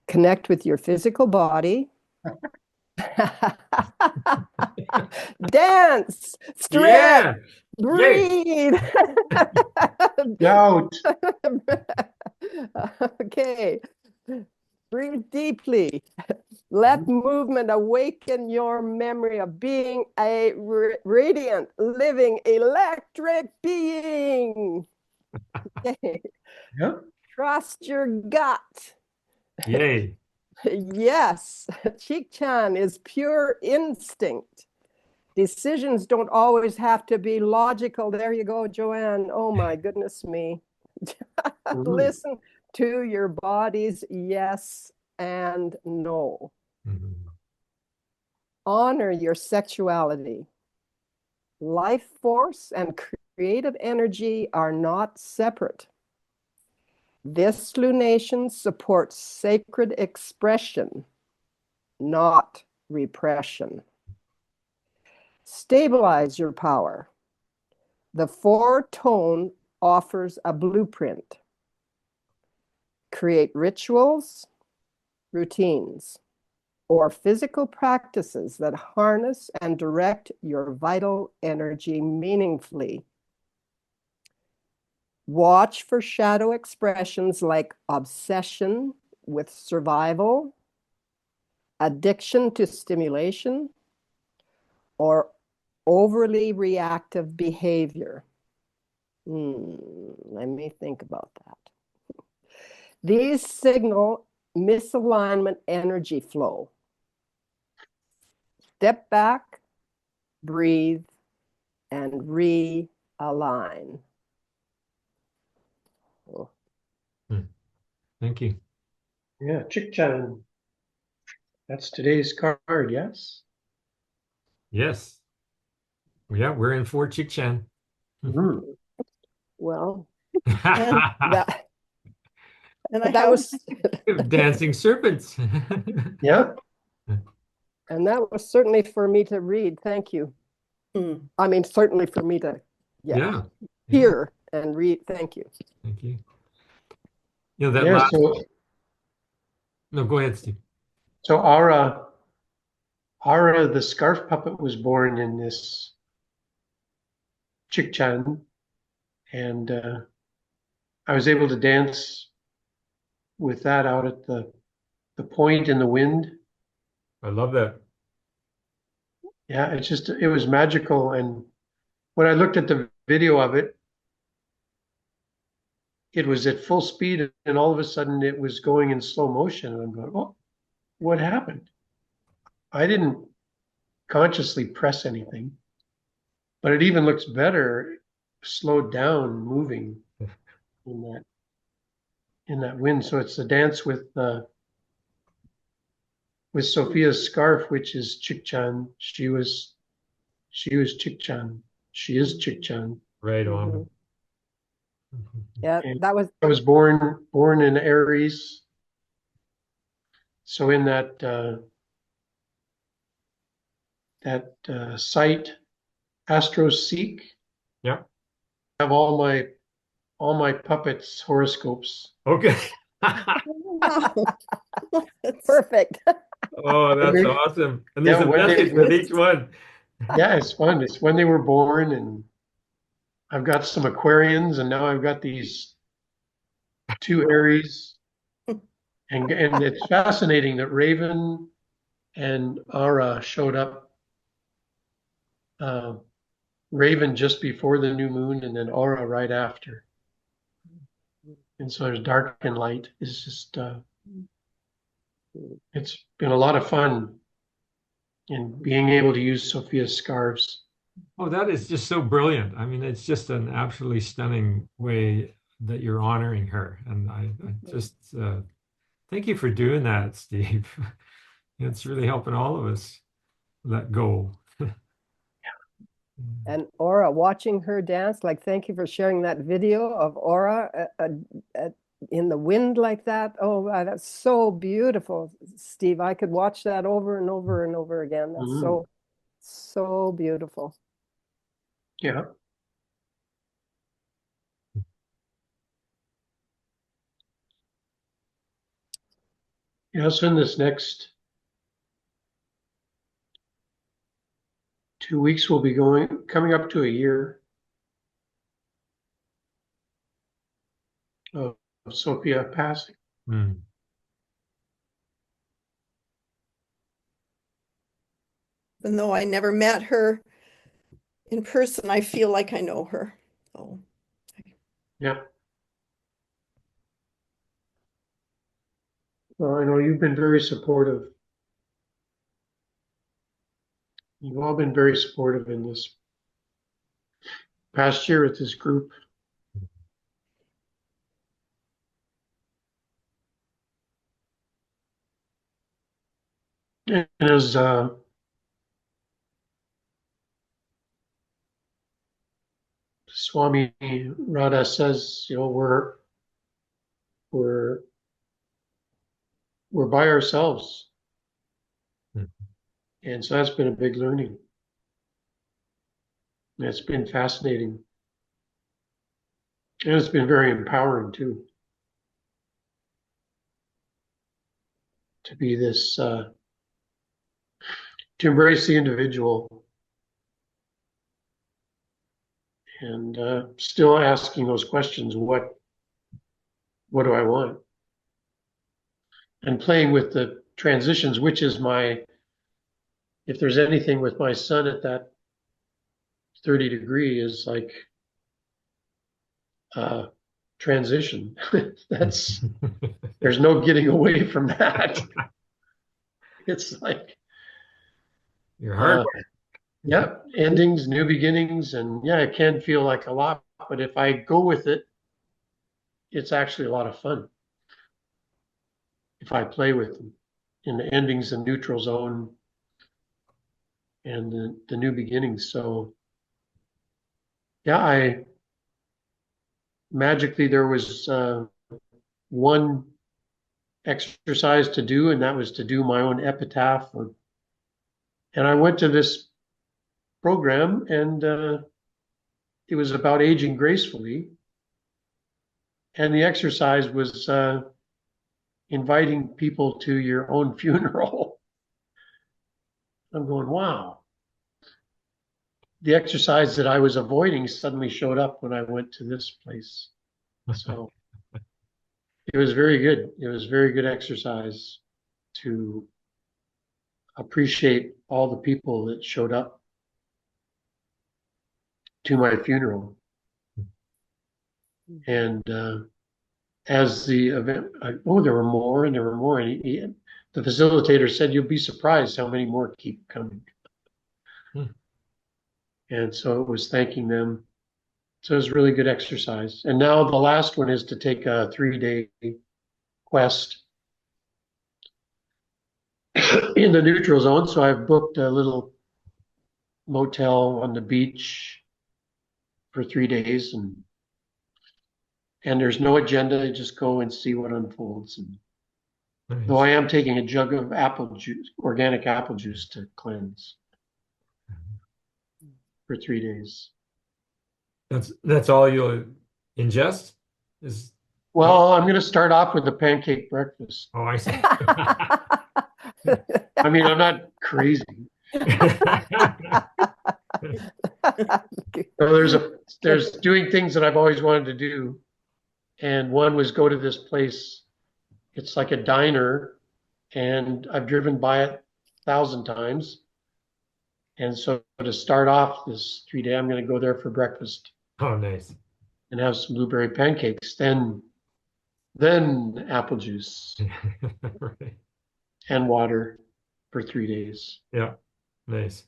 connect with your physical body, dance, stretch, breathe. Doubt. Okay. Breathe deeply. Let movement awaken your memory of being a radiant, living, electric being. Okay. Yep. Trust your gut. Yay. Yes, Chik-chan is pure instinct. Decisions don't always have to be logical. There you go, Joanne. Oh my goodness me. Listen to your body's yes and no. Honor your sexuality. Life force and creative energy are not separate. This lunation supports sacred expression, not repression. Stabilize your power. The four-tone offers a blueprint. Create rituals, routines, or physical practices that harness and direct your vital energy meaningfully. Watch for shadow expressions like obsession with survival, addiction to stimulation, or overly reactive behavior. Let me think about that. These signal misalignment energy flow. Step back, breathe, and realign. Oh. Thank you. Yeah, Chick-chan. That's today's card, yes? Yes. Yeah, we're in for Chick-chan. Well, And, that, and I that have was Dancing serpents. Yeah. and that was certainly for me to read. Thank you. I mean, certainly for me to Yeah. hear and read. Thank you. Thank you. You know, that Yeah, last... No, go ahead, Steve. so Ara the scarf puppet was born in this Chick-chan, and I was able to dance with that out at the point in the wind. I love that. Yeah, it was magical. And when I looked at the video of it, it was at full speed, and all of a sudden it was going in slow motion. And I'm going, oh, what happened? I didn't consciously press anything, but it even looks better slowed down, moving in that wind. So it's the dance with Sophia's scarf, which is Chick-chan. She was Chick-chan. She is Chick-chan. Right on. Yeah, And that was. I was born in Aries. So in that site, AstroSeek, Yeah. I have all my puppets' horoscopes. Okay. wow. Perfect. Oh, that's awesome. And there's a message with each one. Yeah, it's fun. It's when they were born, and I've got some Aquarians, and now I've got these two Aries. And it's fascinating that Raven and Ara showed up. Raven just before the new moon, and then Aura right after. And so there's dark and light. It's just it's been a lot of fun in being able to use Sophia's scarves. Oh, that is just so brilliant. I mean, it's just an absolutely stunning way that you're honoring her. And I just thank you for doing that, Steve. It's really helping all of us let go. And Aura, watching her dance, like, thank you for sharing that video of Aura in the wind like that. Oh, wow, that's so beautiful, Steve. I could watch that over and over and over again. That's so beautiful. Yeah. Yeah, so in this next 2 weeks, we'll be coming up to a year of Sophia passing. Even though I never met her in person, I feel like I know her. So. Yeah. Well, I know you've been very supportive. You've all been very supportive in this past year with this group. And as Swami Radha says, we're by ourselves. And so that's been a big learning. And it's been fascinating. And it's been very empowering too. To be this, to embrace the individual and still asking those questions, what do I want? And playing with the transitions, which is if there's anything with my sun at that 30 degree is like transition. There's no getting away from that. It's like Your heart. Yeah, endings, new beginnings, and yeah, it can feel like a lot, but if I go with it, it's actually a lot of fun. If I play with them in the endings, the neutral zone, and the new beginnings. So yeah, magically there was one exercise to do, and that was to do my own epitaph. And I went to this program, and it was about aging gracefully. And the exercise was inviting people to your own funeral. I'm going, wow. The exercise that I was avoiding suddenly showed up when I went to this place. So it was very good. It was very good exercise to appreciate all the people that showed up to my funeral. And as the event, there were more and there were more. And the facilitator said, you'll be surprised how many more keep coming. And so it was thanking them. So it was really good exercise. And now the last one is to take a 3-day quest in the neutral zone. So I've booked a little motel on the beach for 3 days, and there's no agenda. I just go and see what unfolds. And Nice. though I am taking a jug of apple juice, organic apple juice, to cleanse for 3 days. That's all you'll ingest? Well, I'm going to start off with a pancake breakfast. Oh, I see. I mean, I'm not crazy. So there's doing things that I've always wanted to do. And one was go to this place. It's like a diner, and I've driven by it 1,000 times. And so to start off this 3-day, I'm going to go there for breakfast. Oh, nice. And have some blueberry pancakes, then apple juice Right. and water for 3 days. Yeah, nice.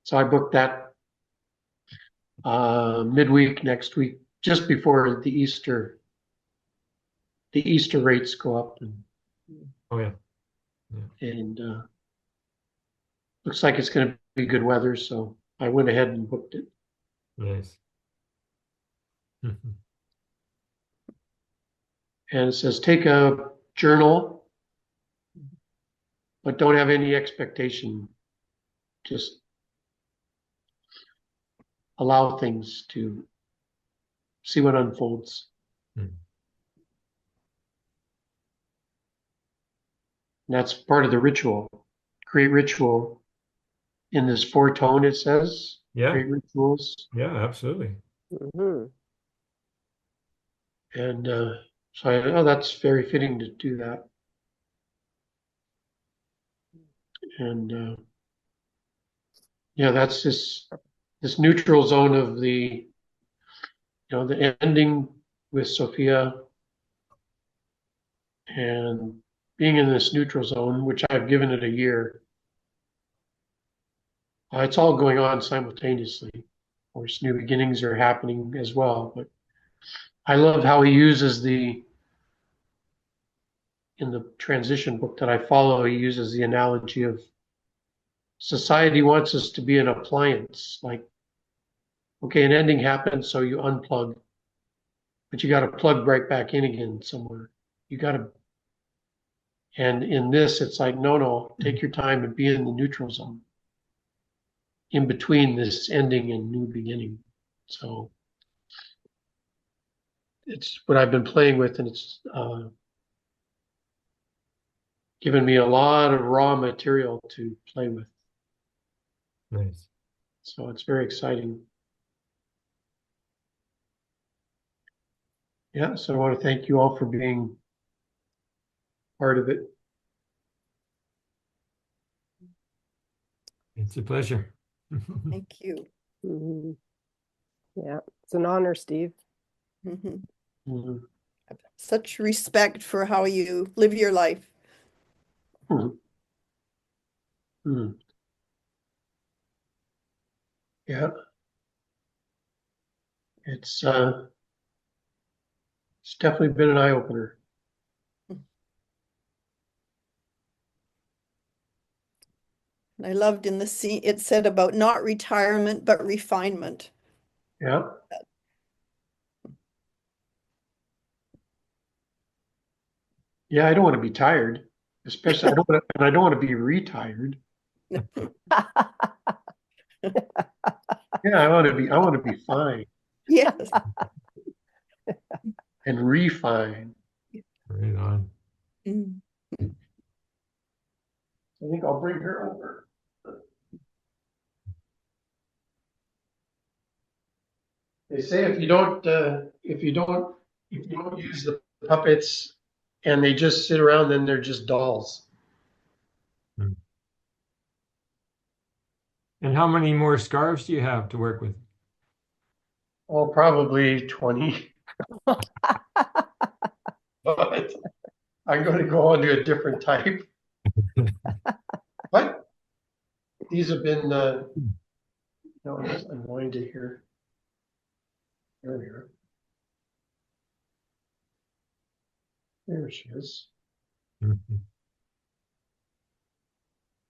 So I booked that midweek next week, just before the Easter rates go up. Oh, yeah. And looks like it's going to be good weather, so I went ahead and booked it. Nice. And it says take a journal, but don't have any expectation. Just allow things to see what unfolds. And that's part of the ritual. Create ritual in this 4-tone, it says. Yeah. Create rituals. Yeah, absolutely. Mhm. And so I know that's very fitting to do that. And yeah, that's this neutral zone of the ending with Sophia, and being in this neutral zone, which I've given it a year. It's all going on simultaneously. Of course, new beginnings are happening as well, but I love how he uses in the transition book that I follow, he uses the analogy of society wants us to be an appliance. Like, okay, an ending happens, so you unplug, but you got to plug right back in again somewhere. You got to, and in this, it's like, no, take your time and be in the neutral zone in between this ending and new beginning. So it's what I've been playing with, and it's given me a lot of raw material to play with. Nice. So it's very exciting. Yeah, so I want to thank you all for being part of it. It's a pleasure. Thank you. Mhm. Yeah, it's an honor, Steve. Mhm. Mhm. I have such respect for how you live your life. Mhm. Mhm. Yeah, it's definitely been an eye opener. And I loved in the scene, it said about not retirement, but refinement. Yeah. Yeah, I don't want to be tired, especially I don't want to be retired. Yeah, I want to be fine Yes. and refine. Right on. Mm. I think I'll bring her over. They say if you don't use the puppets and they just sit around, then they're just dolls. Mm. And how many more scarves do you have to work with? Oh, probably 20. But I'm going to go on to a different type. But these have been, no, I'm going to hear. There we are. There she is. Mhm.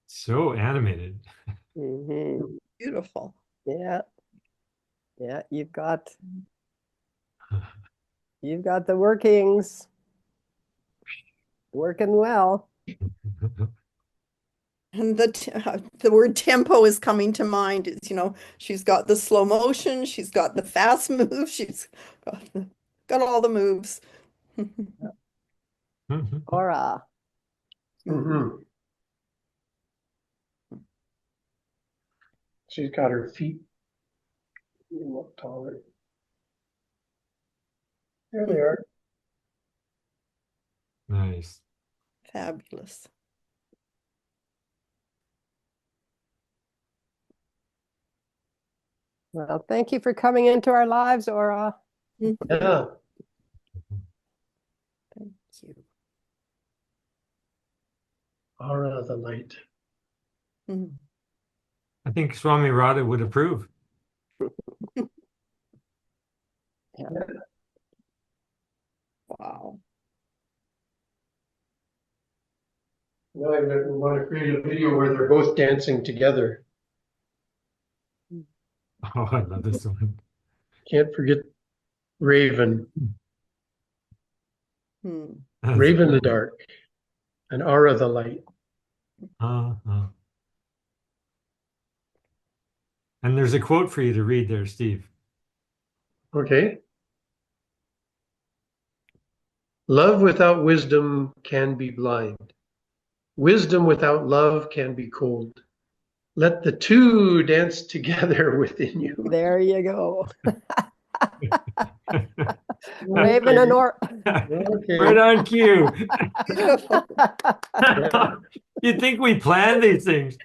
So animated. Mhm. Beautiful. Yeah, yeah, you've got the workings working well. And the word tempo is coming to mind. It's, she's got the slow motion, she's got the fast moves, she's got all the moves. Aura. Mm-hmm. She's got her feet a little taller. There they are. Nice. Fabulous. Well, thank you for coming into our lives, Aura. Yeah. Thank you. Aura of the light. Mhm. I think Swami Radha would approve. Yeah. Wow. Now I want to create a video where they're both dancing together. Oh, I love this one. Can't forget Raven. Hmm. Raven the dark. And Aura the light. Uh-huh. And there's a quote for you to read there, Steve. Okay. Love without wisdom can be blind. Wisdom without love can be cold. Let the two dance together within you. There you go. Raven and Aura. Okay. Right on cue. Beautiful. You'd think we planned these things.